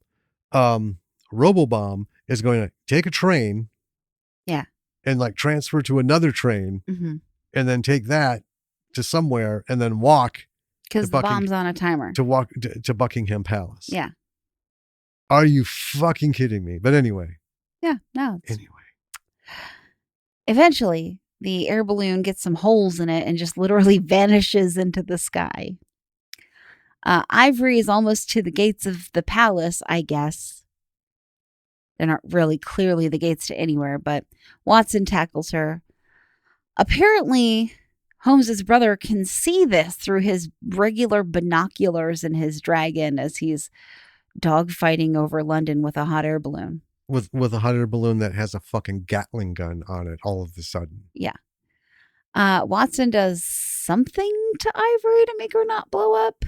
Robobomb is going to take a train, and like transfer to another train, and then take that to somewhere, and then walk because the bomb's on a timer to walk to Buckingham Palace. Yeah. Are you fucking kidding me? But anyway. Yeah, no. Anyway. Eventually, the air balloon gets some holes in it and just literally vanishes into the sky. Ivory is almost to the gates of the palace, I guess. They're not really clearly the gates to anywhere, but Watson tackles her. Apparently, Holmes's brother can see this through his regular binoculars and his dragon as he's dogfighting over London with a hot air balloon. with a hot air balloon that has a fucking Gatling gun on it all of a sudden. Yeah. Watson does something to Ivory to make her not blow up.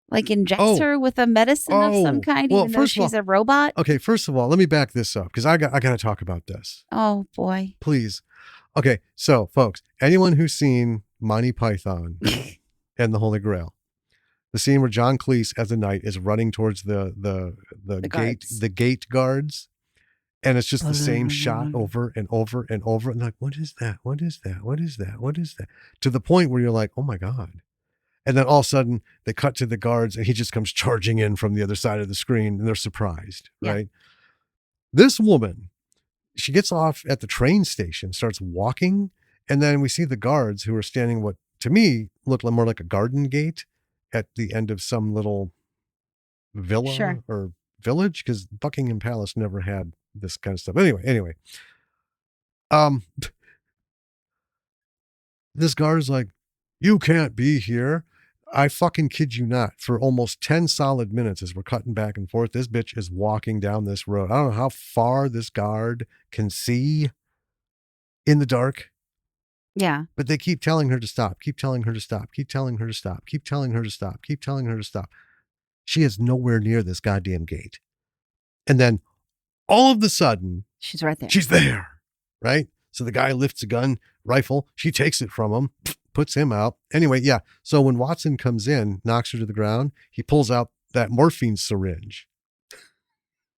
Like injects her with a medicine of some kind, even though she's a robot. Okay, first of all, let me back this up because I got to talk about this. Oh boy, please. Okay, so folks, anyone who's seen Monty Python and the Holy Grail, the scene where John Cleese as a knight is running towards the gate guards, and it's just the same shot over and over and over, and like, what is that? What is that? What is that? What is that? To the point where you're like, oh my God. And then all of a sudden they cut to the guards and he just comes charging in from the other side of the screen and they're surprised, right? This woman, she gets off at the train station, starts walking, and then we see the guards who are standing what to me looked more like a garden gate at the end of some little villa or village, because Buckingham Palace never had this kind of stuff. Anyway. This guard's like, you can't be here. I fucking kid you not. For almost 10 solid minutes as we're cutting back and forth, this bitch is walking down this road. I don't know how far this guard can see in the dark. Yeah. But they keep telling her to stop, keep telling her to stop, keep telling her to stop, keep telling her to stop, keep telling her to stop. She is nowhere near this goddamn gate. And then all of a sudden, she's right there. She's there, right? So the guy lifts a gun, rifle. She takes it from him, puts him out. Anyway, yeah. So when Watson comes in, knocks her to the ground, he pulls out that morphine syringe.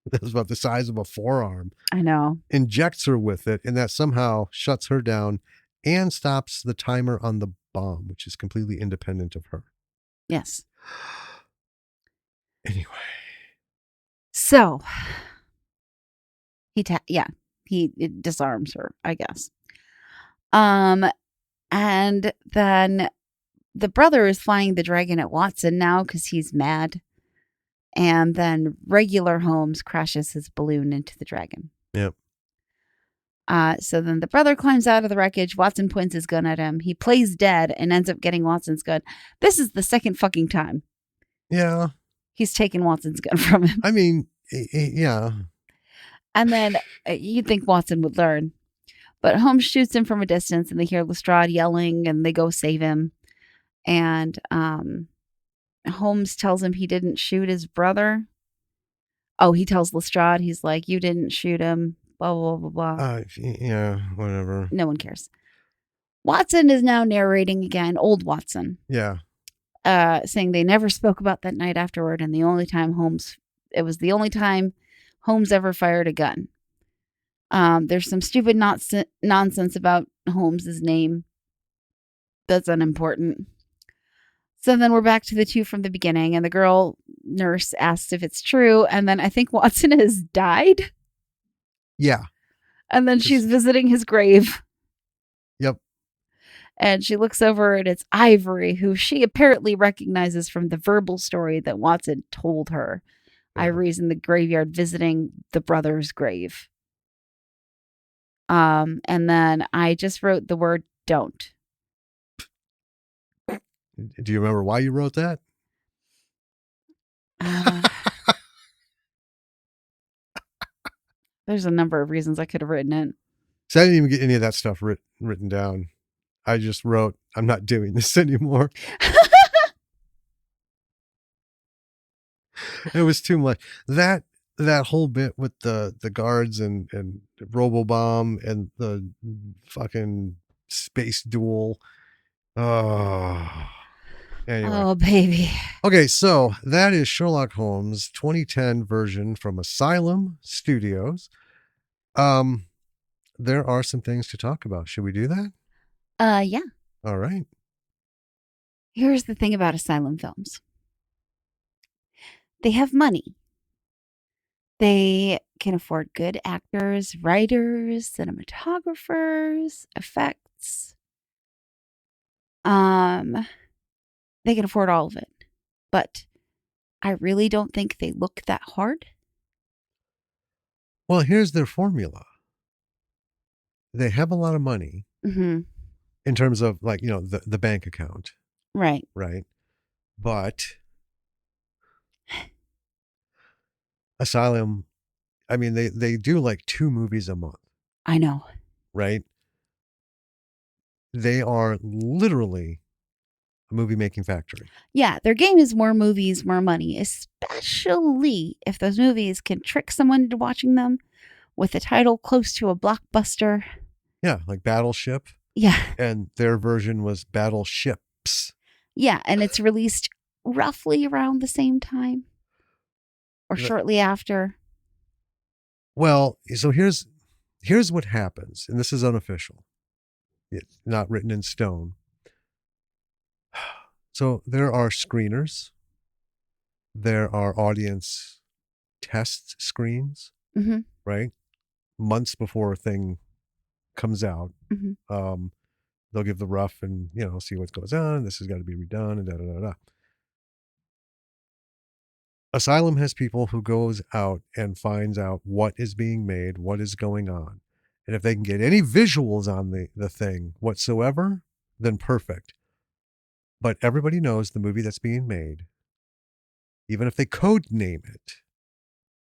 That was about the size of a forearm. I know. Injects her with it, and that somehow shuts her down and stops the timer on the bomb, which is completely independent of her. Yes. Anyway. So he disarms her, I guess. And then the brother is flying the dragon at Watson now because he's mad. And then regular Holmes crashes his balloon into the dragon. Yep. So then the brother climbs out of the wreckage. Watson points his gun at him. He plays dead and ends up getting Watson's gun. This is the second fucking time. Yeah. He's taken Watson's gun from him. I mean, yeah. And then you'd think Watson would learn. But Holmes shoots him from a distance and they hear Lestrade yelling and they go save him. And Holmes tells him he didn't shoot his brother. Oh, he tells Lestrade, he's like, you didn't shoot him, blah, blah, blah, blah. Yeah, whatever. No one cares. Watson is now narrating again, old Watson. Yeah. Saying they never spoke about that night afterward and it was the only time Holmes ever fired a gun. There's some stupid nonsense about Holmes's name. That's unimportant. So then we're back to the two from the beginning, and the girl nurse asks if it's true, and then I think Watson has died. Yeah. And then she's visiting his grave. Yep. And she looks over and it's Ivory, who she apparently recognizes from the verbal story that Watson told her. Yeah. Ivory's in the graveyard visiting the brother's grave. And then I just wrote the word don't. Do you remember why you wrote that? There's a number of reasons I could have written it. So I didn't even get any of that stuff written down. I just wrote, I'm not doing this anymore. It was too much. That whole bit with the guards and Robobomb and the fucking space duel. Oh, anyway. Oh, baby. Okay, so that is Sherlock Holmes 2010 version from Asylum Studios. There are some things to talk about. Should we do that? Yeah. All right. Here's the thing about Asylum films. They have money. They can afford good actors, writers, cinematographers, effects. They can afford all of it. But I really don't think they look that hard. Well, here's their formula. They have a lot of money in terms of the bank account. Right. Right. But Asylum I mean, they do like 2 movies a month. I know. Right? They are literally a movie making factory. Yeah, their game is more movies, more money, especially if those movies can trick someone into watching them with a title close to a blockbuster. Yeah, like Battleship. Yeah. And their version was Battleships. Yeah, and it's released roughly around the same time or shortly after. Well, so here's what happens, and this is unofficial. It's not written in stone. So there are screeners. There are audience test screens, right? Months before a thing comes out. They'll give the rough and, see what goes on. This has got to be redone and da-da-da-da. Asylum has people who goes out and finds out what is being made, what is going on. And if they can get any visuals on the thing whatsoever, then perfect. But everybody knows the movie that's being made, even if they code name it,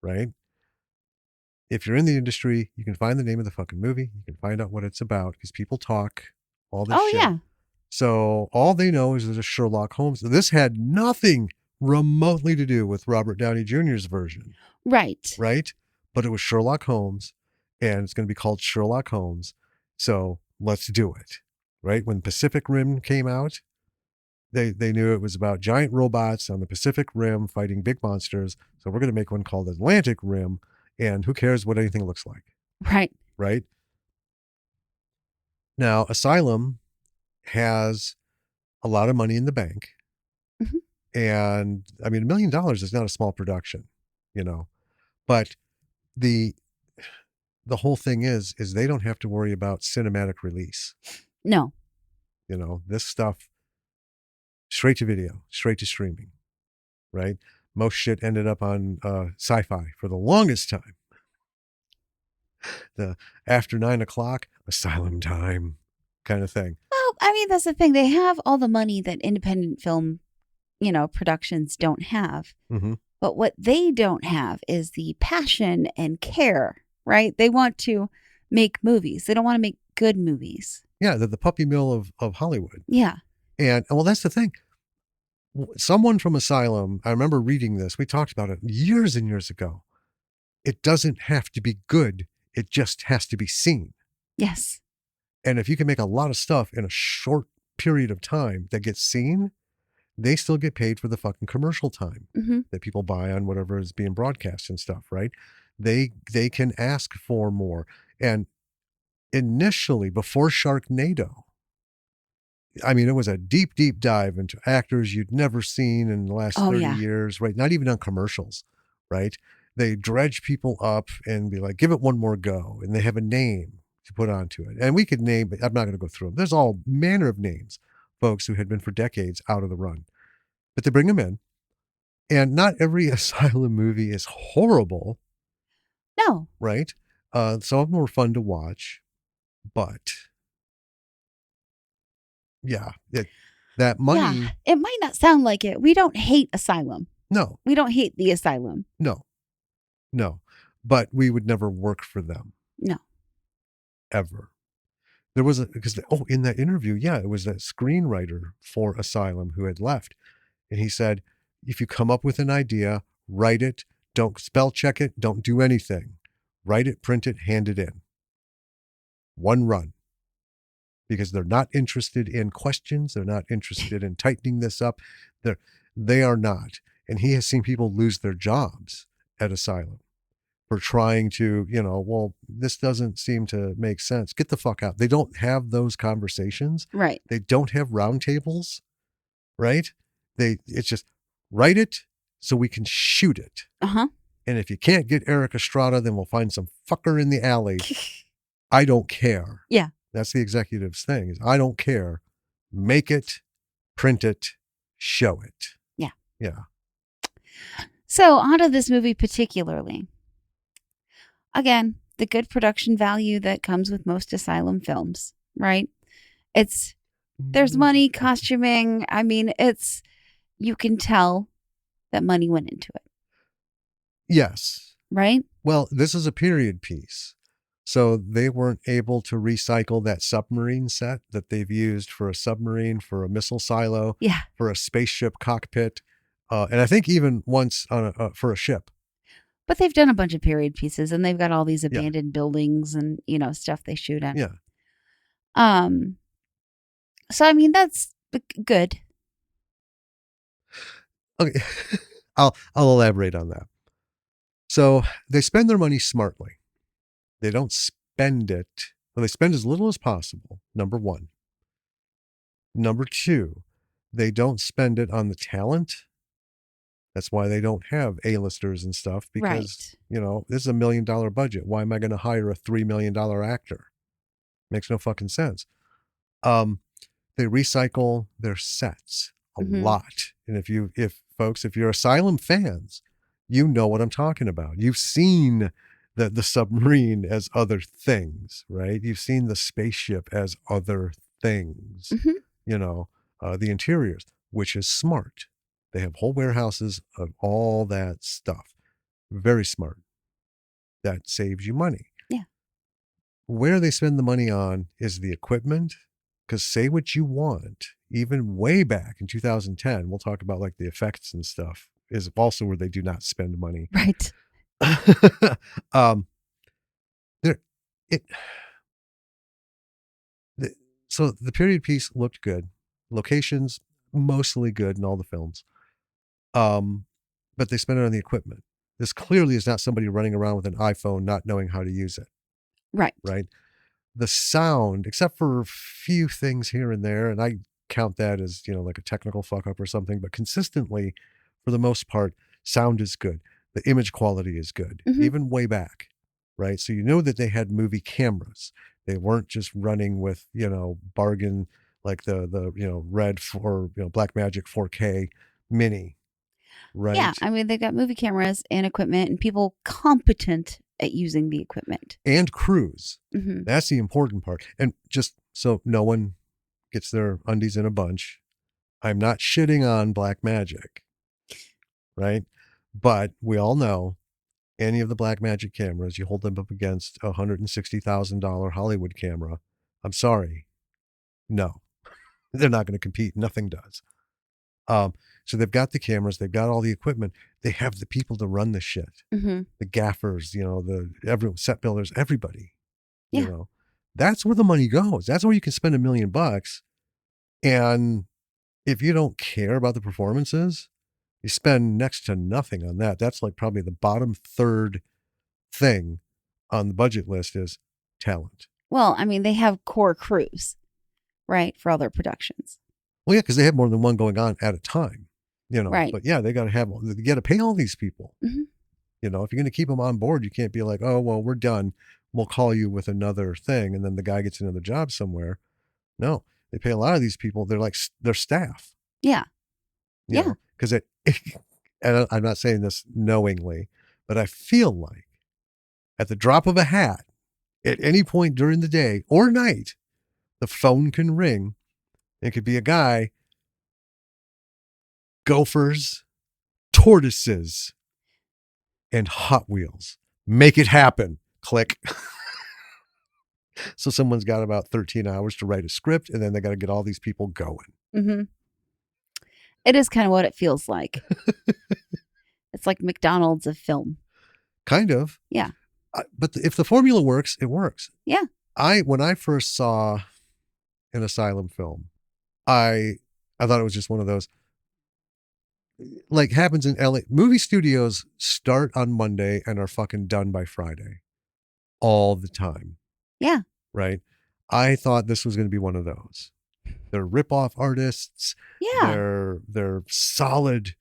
right? If you're in the industry, you can find the name of the fucking movie. You can find out what it's about because people talk all this shit. Yeah. So all they know is there's a Sherlock Holmes. This had nothing remotely to do with Robert Downey Jr.'s version. Right. Right? But it was Sherlock Holmes, and it's going to be called Sherlock Holmes. So let's do it. Right? When Pacific Rim came out, they knew it was about giant robots on the Pacific Rim fighting big monsters. So we're going to make one called Atlantic Rim, and who cares what anything looks like. Right. Right? Now, Asylum has a lot of money in the bank. And I mean, $1 million is not a small production, but the whole thing is they don't have to worry about cinematic release. No. This stuff, straight to video, straight to streaming, right? Most shit ended up on Sci-Fi for the longest time. The after 9:00 Asylum time kind of thing. Well, I mean, that's the thing. They have all the money that independent film productions don't have. But what they don't have is the passion and care, right? They want to make movies. They don't want to make good movies. Yeah, the puppy mill of Hollywood. Yeah. And well, that's the thing. Someone from Asylum, I remember reading this. We talked about it years and years ago. It doesn't have to be good. It just has to be seen. Yes. And if you can make a lot of stuff in a short period of time that gets seen, they still get paid for the fucking commercial time that people buy on whatever is being broadcast and stuff, right? They can ask for more. And initially, before Sharknado, I mean, it was a deep, deep dive into actors you'd never seen in the last 30 years, right? Not even on commercials, right? They dredge people up and be like, give it one more go. And they have a name to put onto it. And we could name, but I'm not going to go through them. There's all manner of names. Folks who had been for decades out of the run. But they bring them in. And not every Asylum movie is horrible. No. Right? Some of them were fun to watch. But, yeah, that money... Yeah, it might not sound like it. We don't hate Asylum. No. We don't hate the Asylum. No. But we would never work for them. No. Ever. There was in that interview, it was that screenwriter for Asylum who had left. And he said, if you come up with an idea, write it, don't spell check it, don't do anything. Write it, print it, hand it in. One run. Because they're not interested in questions. They're not interested in tightening this up. They are not. And he has seen people lose their jobs at Asylum for trying to, well, this doesn't seem to make sense. Get the fuck out. They don't have those conversations. Right. They don't have roundtables. Right. It's just write it so we can shoot it. And if you can't get Eric Estrada, then we'll find some fucker in the alley. I don't care. Yeah. That's the executive's thing is I don't care. Make it, print it, show it. Yeah. Yeah. So on to this movie particularly. Again, the good production value that comes with most Asylum films, right? There's money, costuming. I mean, you can tell that money went into it. Yes. right? Well, this is a period piece. So they weren't able to recycle that submarine set that they've used for a submarine, for a missile silo, for a spaceship cockpit, and I think even once on for a ship. But they've done a bunch of period pieces, and they've got all these abandoned buildings and stuff they shoot at. Yeah. So I mean that's good. Okay, I'll elaborate on that. So they spend their money smartly. They don't spend it. Well, they spend as little as possible. Number one. Number two, they don't spend it on the talent. That's why they don't have A-listers and stuff, because, this is $1 million budget. Why am I going to hire a $3 million actor? Makes no fucking sense. They recycle their sets a lot. And if you're Asylum fans, you know what I'm talking about. You've seen the submarine as other things, right? You've seen the spaceship as other things, the interiors, which is smart. They have whole warehouses of all that stuff. Very smart. That saves you money. Yeah. Where they spend the money on is the equipment, because say what you want, even way back in 2010, we'll talk about like the effects and stuff, is also where they do not spend money. Right. So the period piece looked good. Locations mostly good in all the films. But they spent it on the equipment. This clearly is not somebody running around with an iPhone not knowing how to use it. Right. Right. The sound, except for a few things here and there, and I count that as, like a technical fuck up or something, but consistently, for the most part, sound is good. The image quality is good, even way back. Right. So that they had movie cameras. They weren't just running with, bargain like the red for Blackmagic 4K mini. Right. Yeah. I mean, they got movie cameras and equipment and people competent at using the equipment. And crews. That's the important part. And just so no one gets their undies in a bunch, I'm not shitting on Blackmagic. Right. But we all know any of the Blackmagic cameras, you hold them up against a $160,000 Hollywood camera. I'm sorry. No, they're not going to compete. Nothing does. So they've got the cameras, they've got all the equipment, they have the people to run the shit. The gaffers, everyone, set builders, everybody. That's where the money goes. That's where you can spend $1 million. And if you don't care about the performances, you spend next to nothing on that. That's like probably the bottom third thing on the budget list is talent. Well, I mean, they have core crews, right, for all their productions. Well, yeah, because they have more than one going on at a time, Right. But yeah, they got to pay all these people. If you're going to keep them on board, you can't be like, oh, well, we're done. We'll call you with another thing. And then the guy gets another job somewhere. No, they pay a lot of these people. They're like, they're staff. Yeah. Because and I'm not saying this knowingly, but I feel like at the drop of a hat, at any point during the day or night, the phone can ring. It could be a guy, gophers, tortoises, and Hot Wheels. Make it happen. Click. So someone's got about 13 hours to write a script, and then they got to get all these people going. It is kind of what it feels like. It's like McDonald's of film. Kind of. Yeah. But if the formula works, it works. Yeah. When I first saw an Asylum film, I thought it was just one of those, like happens in LA. Movie studios start on Monday and are fucking done by Friday. All the time. Yeah. Right? I thought this was going to be one of those. They're rip-off artists. Yeah. They're solid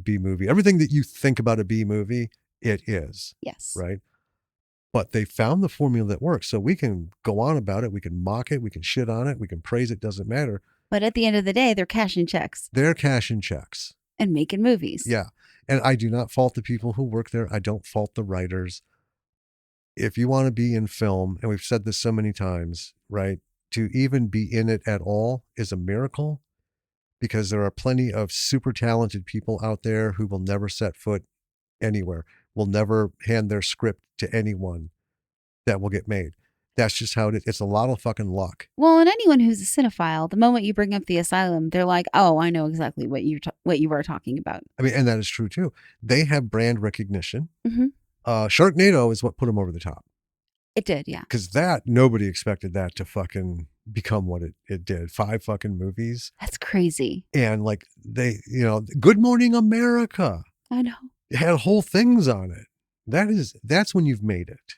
B movie. Everything that you think about a B movie, it is. Yes. Right? But they found the formula that works. So we can go on about it. We can mock it. We can shit on it. We can praise it. Doesn't matter. But at the end of the day, they're cashing checks. They're cashing checks. And making movies. Yeah. And I do not fault the people who work there. I don't fault the writers. If you want to be in film, and we've said this so many times, right? To even be in it at all is a miracle, because there are plenty of super talented people out there who will never set foot anywhere. will never hand their script to anyone that will get made. That's just how it is. It's a lot of fucking luck. Well, and anyone who's a cinephile, the moment you bring up the Asylum, they're like, "Oh, I know exactly what you were talking about." I mean, and that is true too. They have brand recognition. Mm-hmm. Sharknado is what put them over the top. It did, yeah. Because nobody expected that to fucking become what it did. 5 fucking movies. That's crazy. And like Good Morning America. I know. It had whole things on it. That's when you've made it.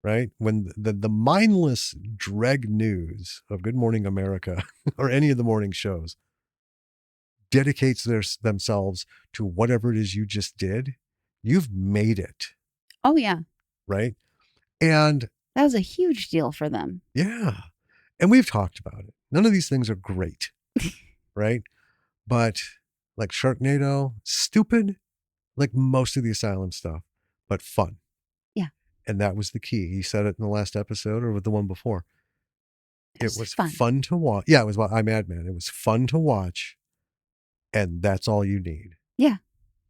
Right? When the mindless dreg news of Good Morning America or any of the morning shows dedicates themselves to whatever it is you just did, you've made it. Oh, yeah. Right? And that was a huge deal for them. Yeah. And we've talked about it. None of these things are great. Right? But like Sharknado, stupid, like most of the Asylum stuff, but fun. Yeah. And that was the key. He said it in the last episode or with the one before. It was fun to watch. Yeah, it was I'm Madman. It was fun to watch. And that's all you need. Yeah.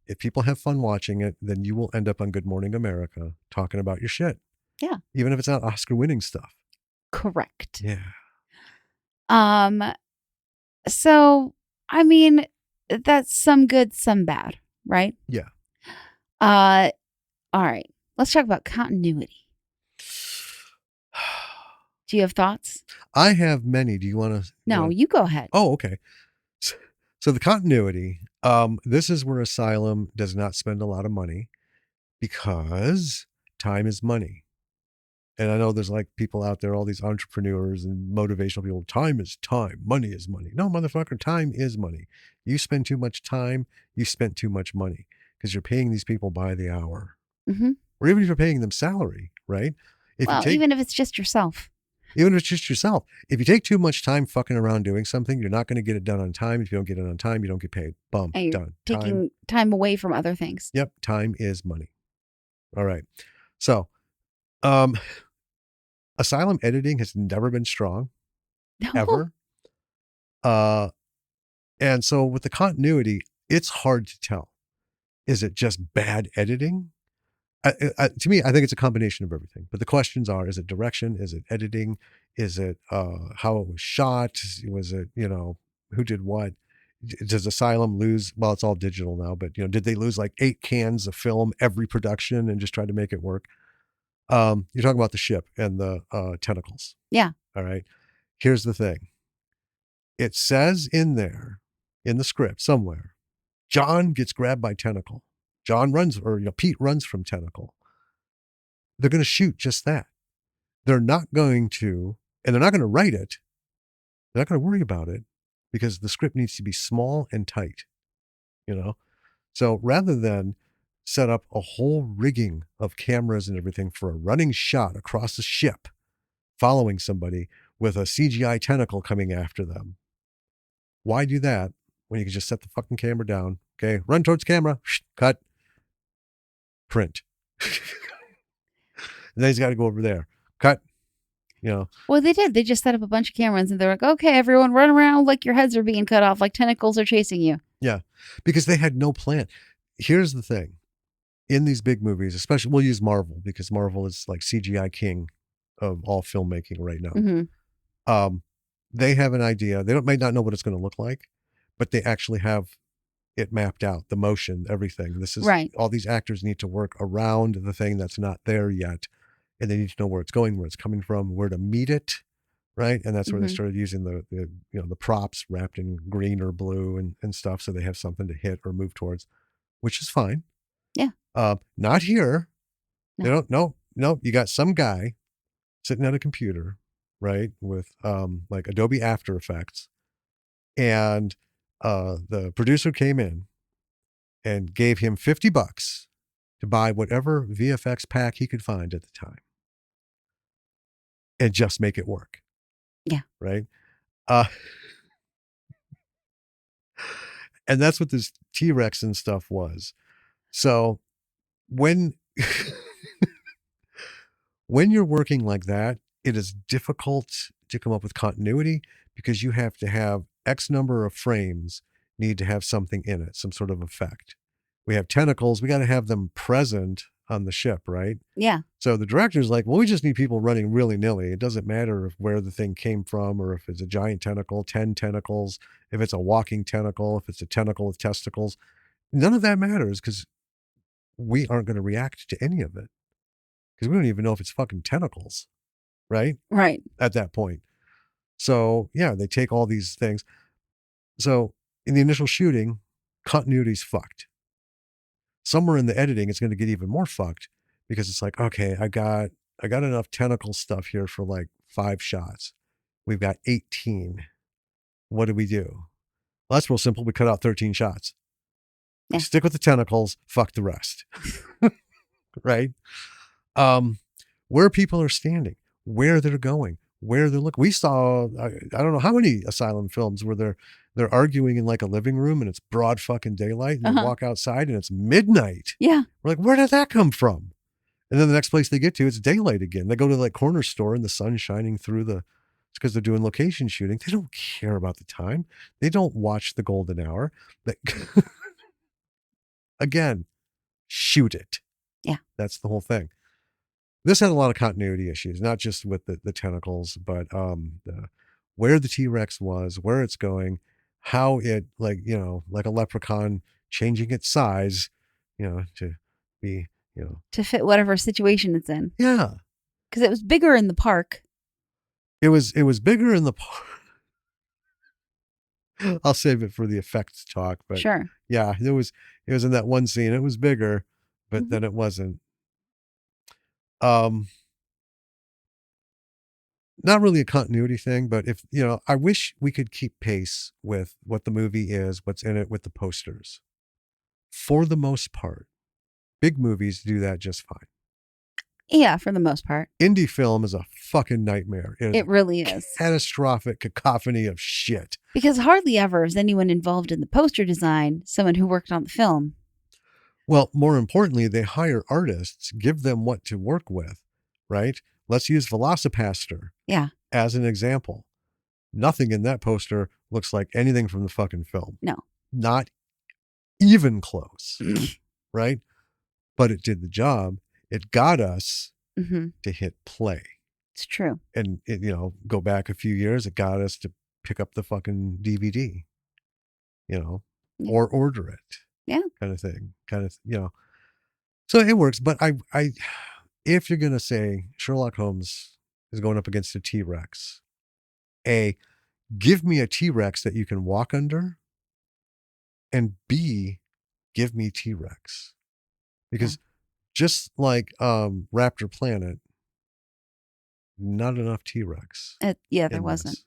If people have fun watching it, then you will end up on Good Morning America talking about your shit. Yeah. Even if it's not Oscar-winning stuff. Correct. Yeah. So, I mean, that's some good, some bad, right? Yeah. All right. Let's talk about continuity. Do you have thoughts? I have many. Do you want to? No, you go ahead. Oh, okay. So the continuity, this is where Asylum does not spend a lot of money because time is money. And I know there's like people out there, all these entrepreneurs and motivational people. Time is time. Money is money. No, motherfucker, time is money. You spend too much time, you spent too much money because you're paying these people by the hour. Mm-hmm. Or even if you're paying them salary, right? Even if it's just yourself. Even if it's just yourself. If you take too much time fucking around doing something, you're not going to get it done on time. If you don't get it on time, you don't get paid. Bum, and you're done. Taking time away from other things. Yep, time is money. All right. So, Asylum editing has never been strong. No. Ever. And so with the continuity, it's hard to tell. Is it just bad editing? To me, I think it's a combination of everything. But the questions are, is it direction? Is it editing? Is it how it was shot? Was it, who did what? Does Asylum lose? Well, it's all digital now, but, did they lose like 8 cans of film every production and just try to make it work? You're talking about the ship and the tentacles. Yeah. All right. Here's the thing. It says in there, in the script somewhere, John gets grabbed by tentacle. John runs, or Pete runs from tentacle. They're going to shoot just that. They're not going to, and they're not going to write it. They're not going to worry about it because the script needs to be small and tight, So rather than set up a whole rigging of cameras and everything for a running shot across the ship, following somebody with a CGI tentacle coming after them, why do that when you can just set the fucking camera down? Okay, run towards camera, cut, print. And then he's got to go over there, cut, Well, they did. They just set up a bunch of cameras and they're like, okay, everyone run around like your heads are being cut off, like tentacles are chasing you. Yeah, because they had no plan. Here's the thing. In these big movies, especially, we'll use Marvel because Marvel is like CGI king of all filmmaking right now. Mm-hmm. They have an idea. They may not know what it's going to look like, but they actually have it mapped out, the motion, everything. This is right. All these actors need to work around the thing that's not there yet. And they need to know where it's going, where it's coming from, where to meet it. Right. And that's where they started using the props wrapped in green or blue and stuff. So they have something to hit or move towards, which is fine. Yeah. Not here. No. They don't, no, you got some guy sitting at a computer, right, with like Adobe After Effects. And the producer came in and gave him $50 to buy whatever VFX pack he could find at the time and just make it work. Yeah. Right. And that's what this T-Rex and stuff was. So when you're working like that, it is difficult to come up with continuity because you have to have X number of frames need to have something in it, some sort of effect. We have tentacles. We got to have them present on the ship, right? Yeah. So the director's like, well, we just need people running willy-nilly. It doesn't matter where the thing came from or if it's a giant tentacle, 10 tentacles, if it's a walking tentacle, if it's a tentacle with testicles. None of that matters because we aren't going to react to any of it because we don't even know if it's fucking tentacles, right? Right. At that point. So, yeah, they take all these things. So, in the initial shooting, continuity's fucked. Somewhere in the editing, it's going to get even more fucked because it's like, okay, I got enough tentacle stuff here for like 5 shots. We've got 18. What do we do? Well, that's real simple. We cut out 13 shots. Yeah. Stick with the tentacles, fuck the rest. Right? Where people are standing, where they're going, where they're looking. We saw, I don't know how many Asylum films where they're arguing in like a living room and it's broad fucking daylight and they walk outside and it's midnight. Yeah. We're like, where did that come from? And then the next place they get to, it's daylight again. They go to like corner store and the sun's shining through it's because they're doing location shooting. They don't care about the time. They don't watch the golden hour. Again, shoot it. Yeah. That's the whole thing. This had a lot of continuity issues, not just with the tentacles, but where the T-Rex was, where it's going, how it, like, you know, like a leprechaun changing its size, you know, to be, you know, to fit whatever situation it's in. Yeah. Because it was bigger in the park. It was bigger in the park. I'll save it for the effects talk, but sure. Yeah, it was in that one scene. It was bigger, but then it wasn't. Not really a continuity thing, but if, you know, I wish we could keep pace with what the movie is, what's in it with the posters. For the most part, big movies do that just fine. Yeah, for the most part. Indie film is a fucking nightmare. It really is. Catastrophic cacophony of shit. Because hardly ever is anyone involved in the poster design someone who worked on the film. Well, more importantly, they hire artists, give them what to work with, right? Let's use Velocipaster as an example. Nothing in that poster looks like anything from the fucking film. No. Not even close, right? But it did the job. It got us to hit play. It's true. And, it, you know, go back a few years, it got us to pick up the fucking DVD, you know, or order it. Yeah. Kind of thing. Kind of, you know. So it works. But I if you're going to say Sherlock Holmes is going up against a T-Rex, give me a T-Rex that you can walk under, and B, give me T-Rex. Because just like Raptor Planet, not enough T-Rex. There wasn't.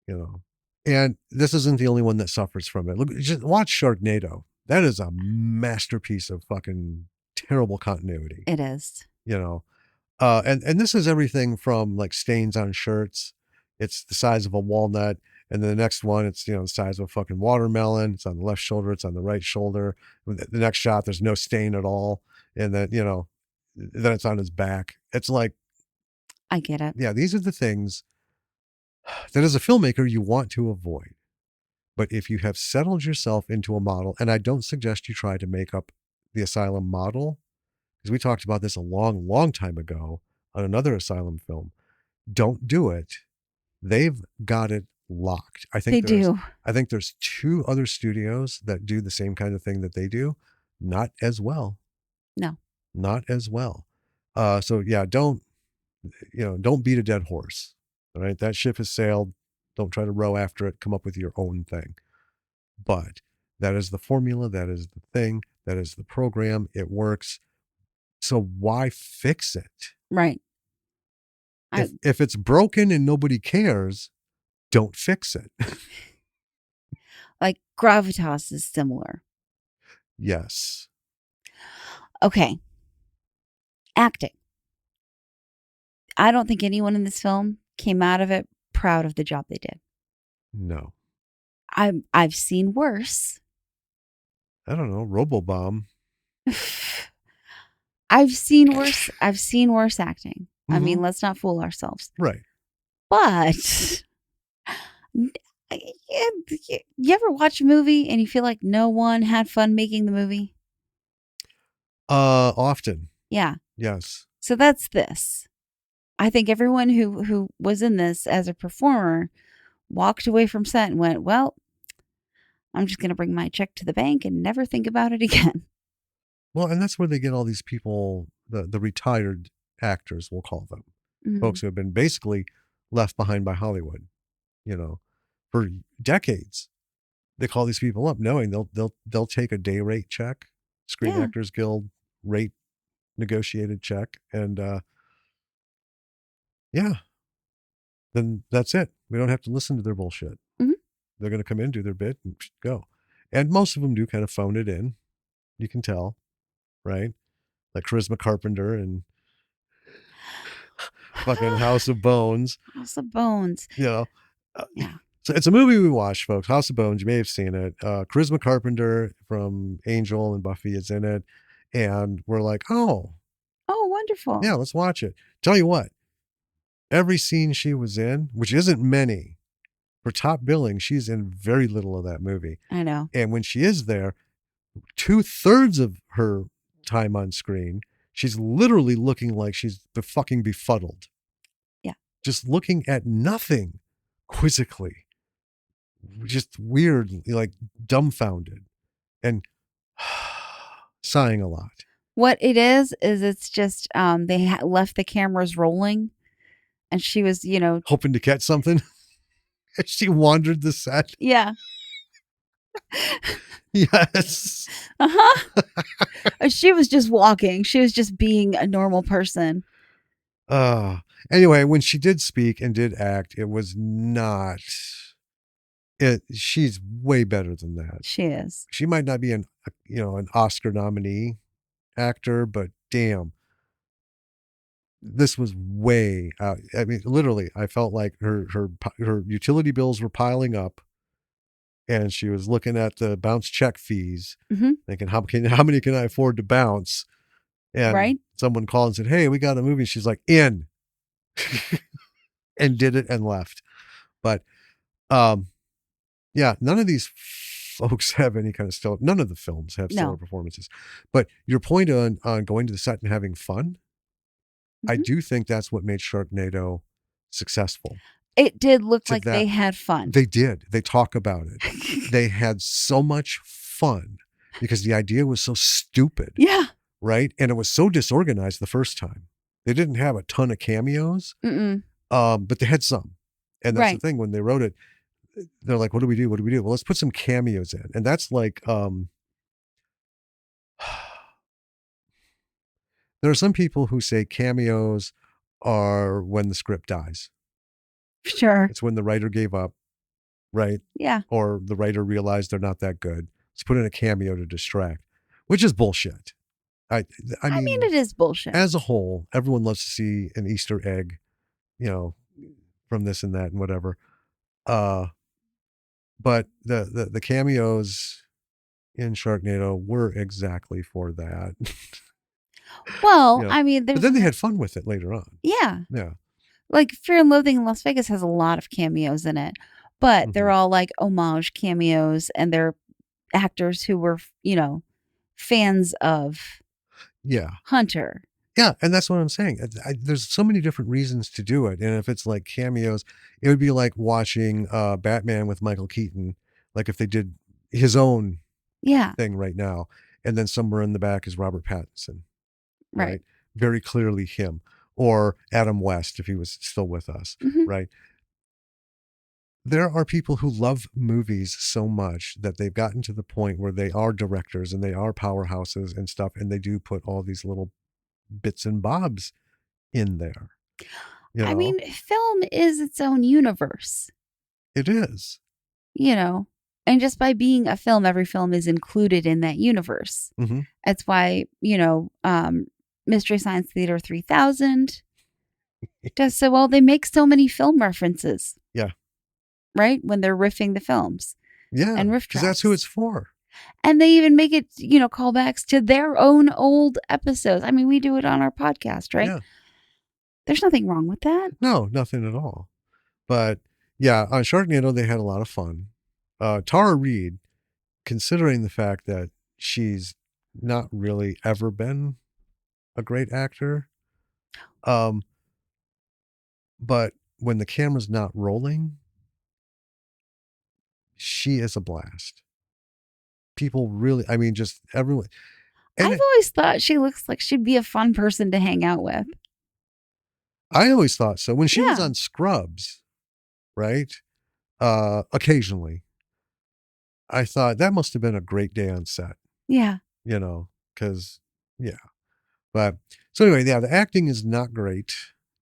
You know. And this isn't the only one that suffers from it. Look, just watch Sharknado. That is a masterpiece of fucking terrible continuity. It is. You know. And this is everything from like stains on shirts. It's the size of a walnut. And then the next one, it's, you know, the size of a fucking watermelon. It's on the left shoulder. It's on the right shoulder. The next shot, there's no stain at all. And then, you know, then it's on his back. It's like, I get it. Yeah, these are the things that as a filmmaker you want to avoid. But if you have settled yourself into a model, and I don't suggest you try to make up the Asylum model, because we talked about this a long, long time ago on another Asylum film. Don't do it. They've got it locked. I think there's 2 other studios that do the same kind of thing that they do. Not as well. No. Not as well. So yeah, don't beat a dead horse. All right. That ship has sailed. Don't try to row after it. Come up with your own thing. But that is the formula. That is the thing. That is the program. It works. So why fix it? Right. If it's broken and nobody cares, don't fix it. Like gravitas is similar. Yes. Okay. Acting. I don't think anyone in this film came out of it proud of the job they did. No. I've seen worse. I don't know. Robobomb. I've seen worse acting. I mean, let's not fool ourselves. Right. But you ever watch a movie and you feel like no one had fun making the movie? Often. Yeah. Yes. So that's this. I think everyone who was in this as a performer walked away from set and went, well, I'm just going to bring my check to the bank and never think about it again. Well, and that's where they get all these people, the retired actors, we'll call them, folks who have been basically left behind by Hollywood, for decades. They call these people up knowing they'll take a day rate check, Screen Actors Guild rate negotiated check, and then that's it. We don't have to listen to their bullshit. Mm-hmm. They're going to come in, do their bit, and go. And most of them do kind of phone it in. You can tell, right? Like Charisma Carpenter and fucking House of Bones. House of Bones. Yeah. So it's a movie we watched, folks. House of Bones. You may have seen it. Charisma Carpenter from Angel and Buffy is in it. And we're like, oh, wonderful. Yeah, let's watch it. Tell you what, every scene she was in, which isn't many, for top billing, she's in very little of that movie. I know. And when she is there, 2/3 of her time on screen, she's literally looking like she's fucking befuddled. Yeah. Just looking at nothing quizzically. Just weird, like dumbfounded and sighing a lot. What it is it's just they left the cameras rolling and she was, hoping to catch something. She wandered the set. Yeah. Yes. She was just walking. She was just being a normal person. Anyway, when she did speak and did act, it was not it. She's way better than that. She is. She might not be an Oscar nominee actor, but damn, this was way out. I mean, literally, I felt like her utility bills were piling up, and she was looking at the bounce check fees, thinking, how many can I afford to bounce? And someone called and said, hey, we got a movie. She's like, in. And did it and left. But none of these folks have any kind of stellar, none of the films have stellar performances. But your point on going to the set and having fun, I do think that's what made Sharknado successful. It did look like they had fun. They did. They talk about it. They had so much fun because the idea was so stupid. Yeah. Right? And it was so disorganized the first time. They didn't have a ton of cameos, but they had some. And that's the thing. When they wrote it, they're like, what do we do? What do we do? Well, let's put some cameos in. And that's like, there are some people who say cameos are when the script dies. Sure. It's when the writer gave up, right? Yeah. Or the writer realized they're not that good. Let's put in a cameo to distract, which is bullshit. I mean, it is bullshit. As a whole, everyone loves to see an Easter egg, from this and that and whatever. But the cameos in Sharknado were exactly for that. Well, I mean, but then they had fun with it later on. Yeah. Yeah. Like Fear and Loathing in Las Vegas has a lot of cameos in it, but they're all like homage cameos, and they're actors who were, fans of Hunter. Yeah, and that's what I'm saying. There's so many different reasons to do it, and if it's like cameos, it would be like watching Batman with Michael Keaton, like if they did his own thing right now, and then somewhere in the back is Robert Pattinson, right? Very clearly him, or Adam West if he was still with us, right? There are people who love movies so much that they've gotten to the point where they are directors and they are powerhouses and stuff, and they do put all these little bits and bobs in there. I mean, film is its own universe. It is. And just by being a film, every film is included in that universe. That's why, Mystery Science Theater 3000 does so well. They make so many film references. Yeah. Right? When they're riffing the films. Yeah. And riff tracks. Because that's who it's for. And they even make it, callbacks to their own old episodes. I mean, we do it on our podcast, right? Yeah. There's nothing wrong with that. No, nothing at all. But yeah, on Sharknado, they had a lot of fun. Tara Reid, considering the fact that she's not really ever been a great actor. Um, but when the camera's not rolling, she is a blast. People really, I mean, just everyone. And I've always thought she looks like she'd be a fun person to hang out with. I always thought so. When she was Yeah. on Scrubs, right? Occasionally, I thought that must have been a great day on set, Yeah. because, yeah. But so anyway, yeah, the acting is not great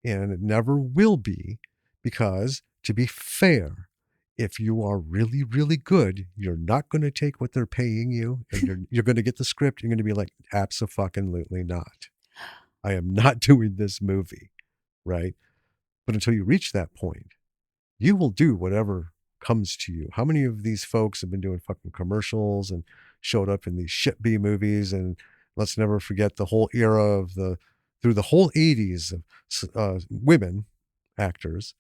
and it never will be because, to be fair, if you are really, really good, you're not going to take what they're paying you and you're going to get the script. You're going to be like, abso-fucking-lutely not. I am not doing this movie, right? But until you reach that point, you will do whatever comes to you. How many of these folks have been doing fucking commercials and showed up in these shit B movies? And let's never forget the whole era of through the whole 80s of women actors,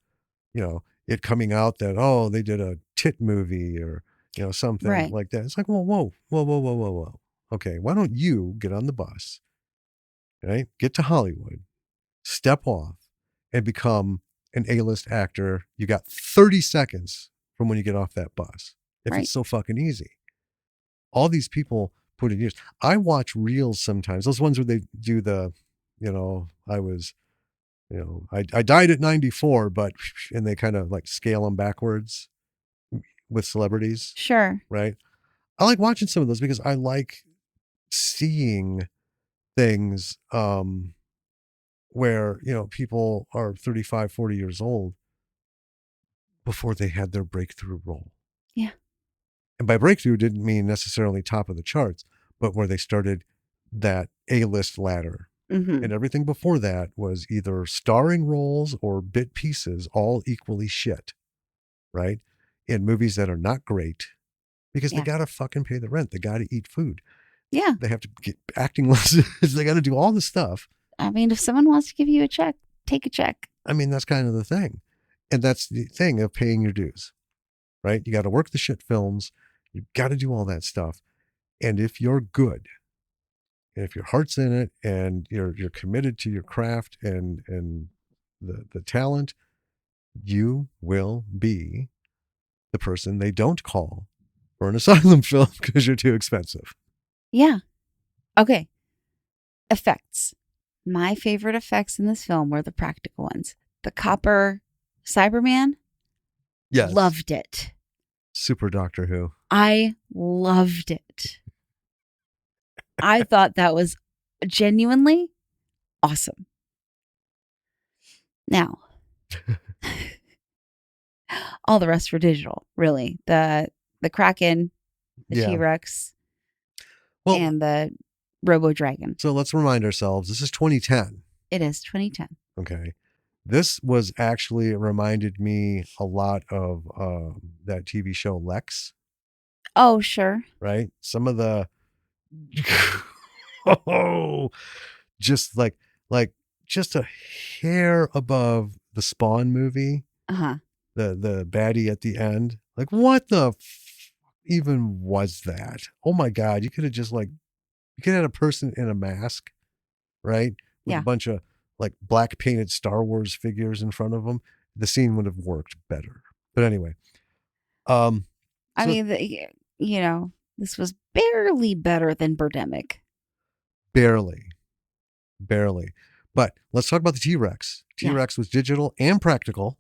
it coming out that, oh, they did a tit movie or, something Right. like that. It's like, whoa, whoa, whoa, whoa, whoa, whoa, whoa. Okay, why don't you get on the bus, right? Get to Hollywood, step off, and become an A-list actor. You got 30 seconds from when you get off that bus. If Right. it's so fucking easy. All these people put in years. I watch reels sometimes. Those ones where they do I was, I died at 94, but, and they kind of like scale them backwards with celebrities. Sure. Right. I like watching some of those because I like seeing things, where, people are 35, 40 years old before they had their breakthrough role. Yeah. And by breakthrough didn't mean necessarily top of the charts, but where they started that A-list ladder. Mm-hmm. And everything before that was either starring roles or bit pieces, all equally shit, right? In movies that are not great because they got to fucking pay the rent. They got to eat food. Yeah. They have to get acting lessons. They got to do all this stuff. I mean, if someone wants to give you a check, take a check. I mean, that's kind of the thing. And that's the thing of paying your dues, right? You got to work the shit films. You got to do all that stuff. And if you're good, and if your heart's in it and you're committed to your craft and the talent, you will be the person they don't call for an asylum film because you're too expensive. Yeah. Okay. Effects. My favorite effects in this film were the practical ones. The copper Cyberman. Yes. Loved it. Super Doctor Who. I loved it. I thought that was genuinely awesome. Now, all the rest were digital, really. The Kraken, the T-Rex, and the Robo Dragon. So let's remind ourselves, this is 2010. It is 2010. Okay. This was actually reminded me a lot of that TV show Lex. Oh, sure. Right? Some of the just like just a hair above the Spawn movie. Uh-huh. The baddie at the end. Like, what the even was that? Oh my God. You could have just you could have had a person in a mask, right? With a bunch of black painted Star Wars figures in front of them. The scene would have worked better. But anyway. I mean, this was barely better than Birdemic. Barely. But let's talk about the T-Rex. T-Rex was digital and practical.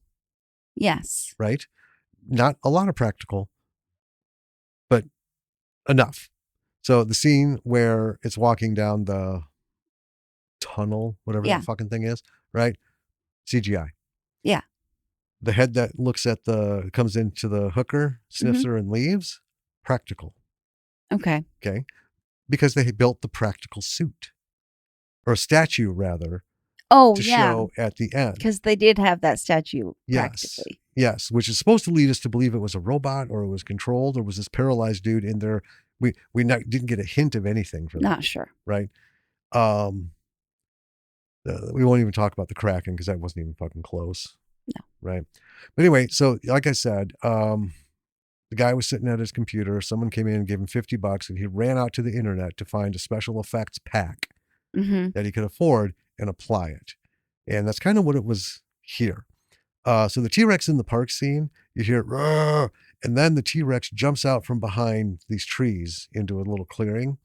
Yes. Right? Not a lot of practical, but enough. So the scene where it's walking down the tunnel, whatever that fucking thing is, right? CGI. Yeah. The head that comes into the hooker, sniffs her and leaves, practical. Okay. Because they built the practical suit. Or a statue, rather. Oh, to show at the end. Because they did have that statue practically. Yes, which is supposed to lead us to believe it was a robot or it was controlled or was this paralyzed dude in there. We didn't get a hint of anything from that. Not sure. Right? We won't even talk about the Kraken because that wasn't even fucking close. No. Right? But anyway, so like I said, The guy was sitting at his computer. Someone came in and gave him $50, and he ran out to the internet to find a special effects pack that he could afford and apply it. And that's kind of what it was here. So the T-Rex in the park scene, you hear, "Roar," and then the T-Rex jumps out from behind these trees into a little clearing.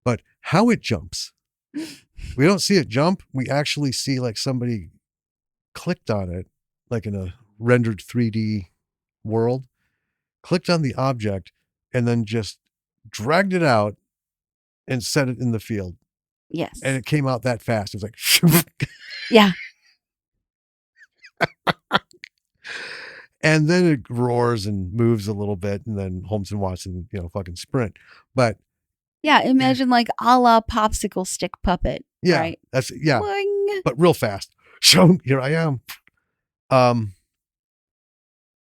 But how it jumps, we don't see it jump. We actually see like somebody clicked on it, like in a rendered 3D world, clicked on the object, and then just dragged it out and set it in the field. Yes. And it came out that fast. It was like, yeah. And then it roars and moves a little bit, and then Holmes and Watson, fucking sprint. But yeah, imagine like a la popsicle stick puppet. Yeah, right? That's Boing. But real fast. So here I am.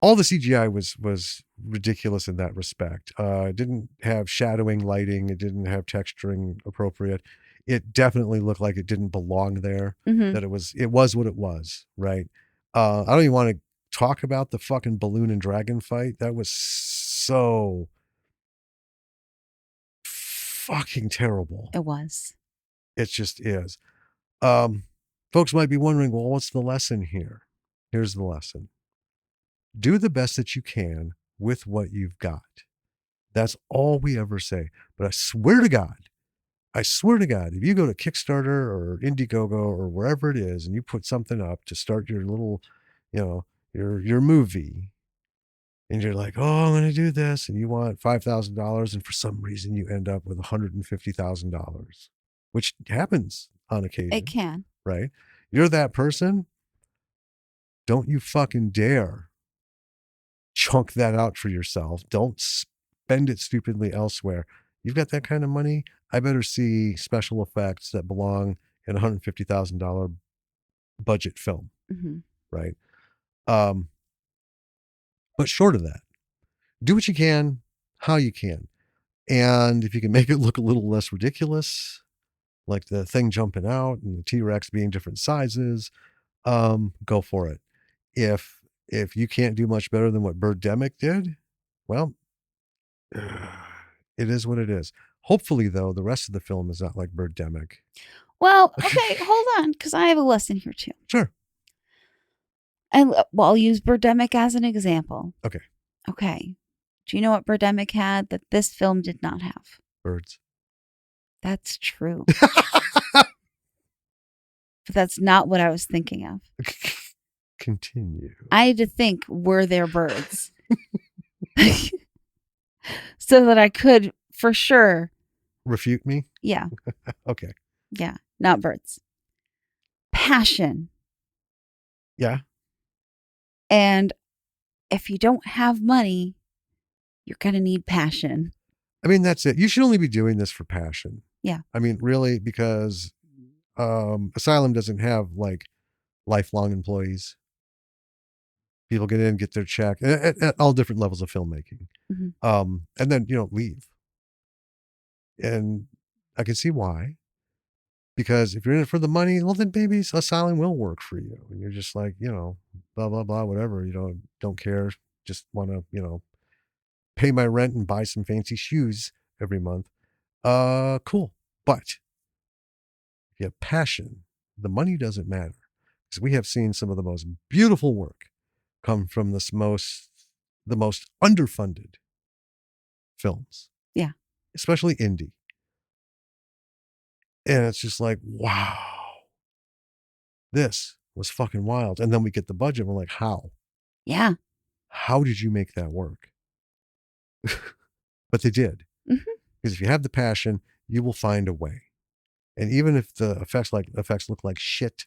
All the CGI was ridiculous in that respect. It didn't have shadowing, lighting. It didn't have texturing appropriate. It definitely looked like it didn't belong there. That it was what it was, right? I don't even want to talk about the fucking balloon and dragon fight. That was so fucking terrible. It was. It just is. Folks might be wondering, well, what's the lesson here? Here's the lesson. Do the best that you can with what you've got. That's all we ever say. But I swear to God, if you go to Kickstarter or Indiegogo or wherever it is, and you put something up to start your little, your movie, and you're like, oh, I'm going to do this, and you want $5,000, and for some reason you end up with $150,000, which happens on occasion. It can. Right? You're that person. Don't you fucking dare chunk that out for yourself. Don't spend it stupidly elsewhere. You've got that kind of money. I better see special effects that belong in a $150,000 budget film. Right? But short of that, do what you can, how you can. And if you can make it look a little less ridiculous, like the thing jumping out and the T-Rex being different sizes, go for it. If you can't do much better than what Birdemic did, well, it is what it is. Hopefully, though, the rest of the film is not like Birdemic. Well, okay, hold on, because I have a lesson here too. Sure. And I'll use Birdemic as an example. Okay. Do you know what Birdemic had that this film did not have? Birds. That's true. But that's not what I was thinking of. Continue. I had to think, were there birds? So that I could, for sure. Refute me? Yeah. Okay. Yeah, not birds. Passion. Yeah. And if you don't have money, you're going to need passion. I mean, that's it. You should only be doing this for passion. Yeah. I mean, really, because Asylum doesn't have like lifelong employees. People get in, get their check at all different levels of filmmaking. And then, leave. And I can see why. Because if you're in it for the money, well, then maybe Asylum will work for you. And you're just like, blah, blah, blah, whatever. Don't care. Just want to, pay my rent and buy some fancy shoes every month. Cool. But if you have passion, the money doesn't matter. Because we have seen some of the most beautiful work come from the most underfunded films. Yeah. Especially indie. And it's just like, wow, this was fucking wild. And then we get the budget. And we're like, how? Yeah. How did you make that work? But they did. Because if you have the passion, you will find a way. And even if the effects look like shit,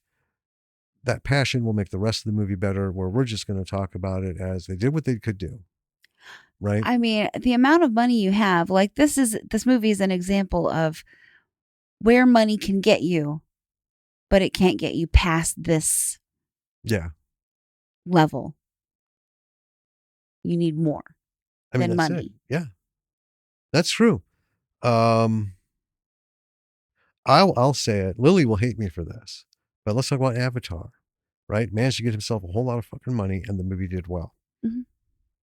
that passion will make the rest of the movie better, where we're just going to talk about it as they did what they could do. Right? I mean, the amount of money you have, like this movie is an example of where money can get you, but it can't get you past this level. You need more than money. Yeah. That's true. I'll say it. Lily will hate me for this, but let's talk about Avatar, right? Managed to get himself a whole lot of fucking money, and the movie did well.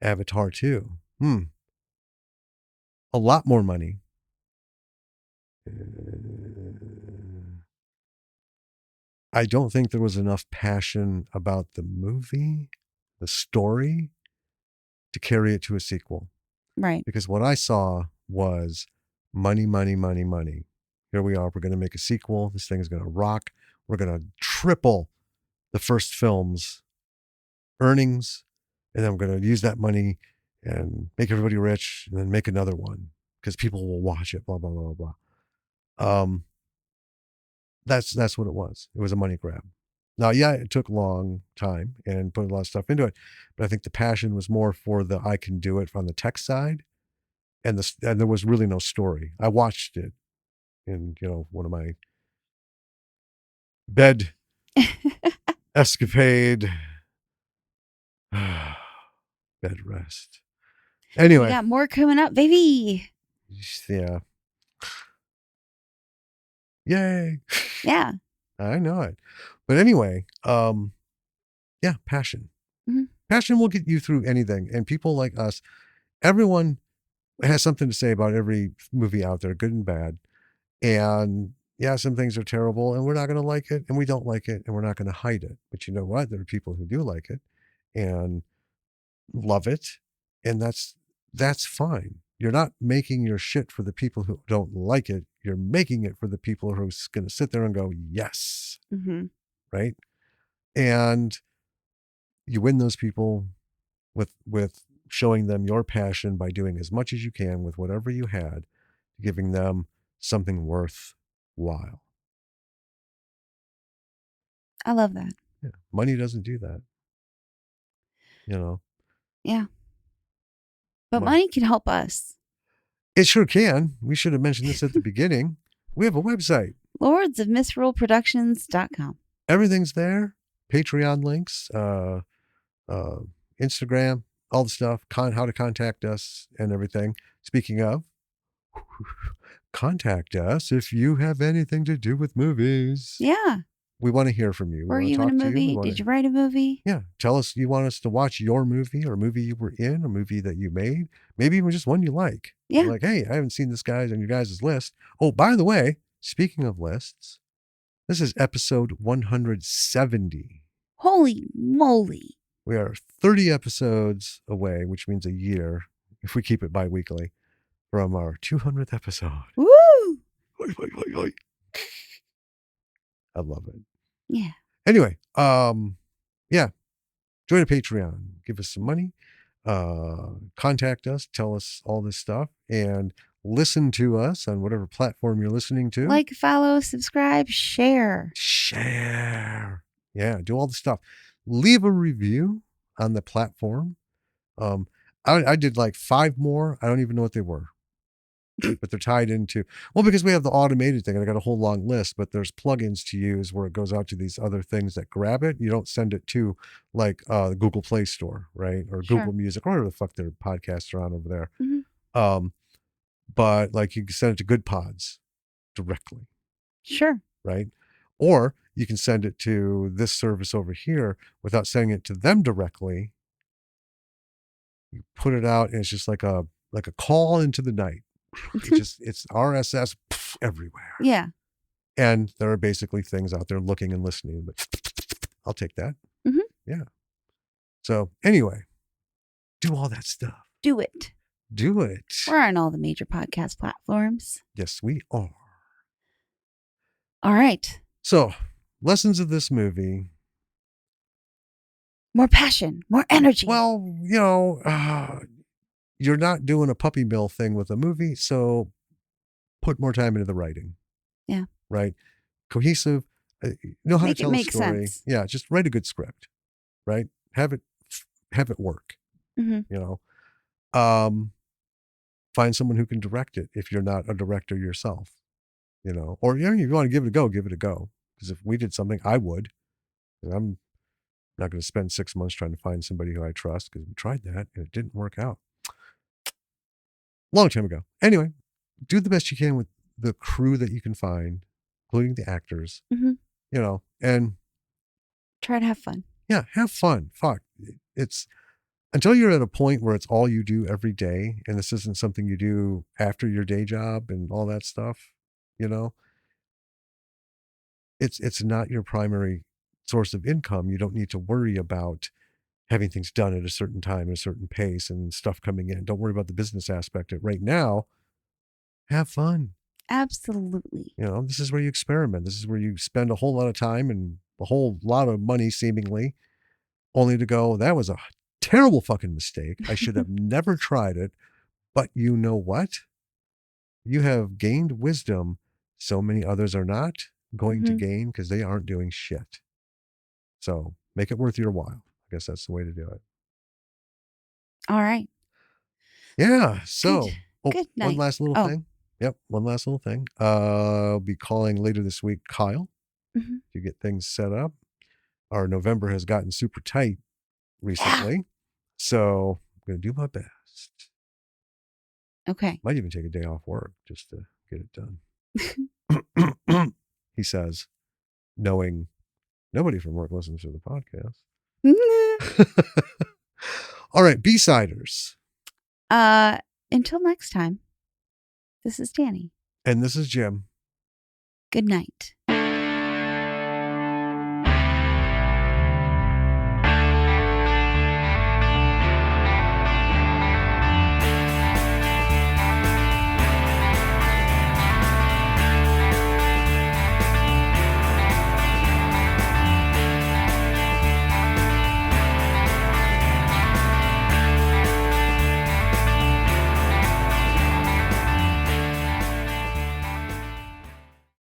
Avatar 2 A lot more money. I don't think there was enough passion about the movie, the story, to carry it to a sequel. Right. Because what I saw was money, money, money, money. Here we are. We're going to make a sequel. This thing is going to rock. We're going to triple the first film's earnings. And then we're going to use that money and make everybody rich and then make another one because people will watch it, blah, blah, blah, blah. That's what it was. It was a money grab. Now, yeah, it took a long time and put a lot of stuff into it, but I think the passion was more for the I can do it on the tech side, and there was really no story. I watched it in one of my bed escapade bed rest. Anyway, we got more coming up, baby. Yeah. Yay. Yeah. I know it. But anyway, yeah, passion. Mm-hmm. Passion will get you through anything. And people like us, everyone has something to say about every movie out there, good and bad. And yeah, some things are terrible and we're not going to like it and we don't like it and we're not going to hide it. But you know what? There are people who do like it and love it. And that's fine. You're not making your shit for the people who don't like it. You're making it for the people who are going to sit there and go, yes. Mm-hmm. Right. And you win those people with showing them your passion by doing as much as you can with whatever you had, giving them something worthwhile. I love that. Yeah. Money doesn't do that. Yeah. But money can help us. It sure can. We should have mentioned this at the beginning. We have a website. lordsofmisruleproductions.com. Everything's there. Patreon links, Instagram, all the stuff, how to contact us and everything. Speaking of, contact us if you have anything to do with movies. Yeah. We want to hear from you. Were you in a movie? Did you write a movie? Yeah. Tell us you want us to watch your movie or a movie you were in, a movie that you made, maybe even just one you like. Yeah. Like, hey, I haven't seen this guy's on your guys' list. Oh, by the way, speaking of lists, this is episode 170. Holy moly. We are 30 episodes away, which means a year, if we keep it bi-weekly, from our 200th episode. Woo! I love it. Yeah. Anyway, yeah. Join a Patreon. Give us some money. Contact us. Tell us all this stuff. And listen to us on whatever platform you're listening to. Like, follow, subscribe, share. Share. Yeah, do all the stuff. Leave a review on the platform. I did like 5 more. I don't even know what they were. But they're tied into, because we have the automated thing and I got a whole long list, but there's plugins to use where it goes out to these other things that grab it. You don't send it to like the Google Play Store, right? Or Sure. Google Music, or whatever the fuck their podcasts are on over there. Mm-hmm. But like you can send it to Good Pods directly. Sure. Right? Or you can send it to this service over here without sending it to them directly. You put it out and it's just like a call into the night. It's RSS everywhere. Yeah. And there are basically things out there looking and listening, but I'll take that. Mm-hmm. Yeah. So anyway, do all that stuff. Do it. Do it. We're on all the major podcast platforms. Yes, we are. All right. So, lessons of this movie. More passion, more energy. Well, you're not doing a puppy mill thing with a movie, so put more time into the writing. Yeah. Right? Cohesive. Know how Make to tell a story. Sense. Yeah, just write a good script. Right? Have it work. Mm-hmm. Find someone who can direct it if you're not a director yourself. Or if you want to give it a go, give it a go. Because if we did something, I would. I'm not going to spend 6 months trying to find somebody who I trust, because we tried that and it didn't work out. Long time ago. Anyway, do the best you can with the crew that you can find, including the actors. Mm-hmm. And try to have fun. Yeah, have fun. Fuck. until you're at a point where it's all you do every day, and this isn't something you do after your day job and all that stuff, you know, it's not your primary source of income. You don't need to worry about having things done at a certain time, at a certain pace, and stuff coming in. Don't worry about the business aspect of it. Right now, have fun. Absolutely. You know, this is where you experiment. This is where you spend a whole lot of time and a whole lot of money, seemingly, only to go, that was a terrible fucking mistake. I should have never tried it. But you know what? You have gained wisdom so many others are not going to gain because they aren't doing shit. So make it worth your while. I guess that's the way to do it. All right. Yeah. So, good night. One last little thing. Yep. One last little thing. I'll be calling later this week, Kyle, to get things set up. Our November has gotten super tight recently. Yeah. So I'm going to do my best. Okay. Might even take a day off work just to get it done. He says, knowing nobody from work listens to the podcast. All right, B-siders. Until next time, this is Dani. And this is Jim. Good night.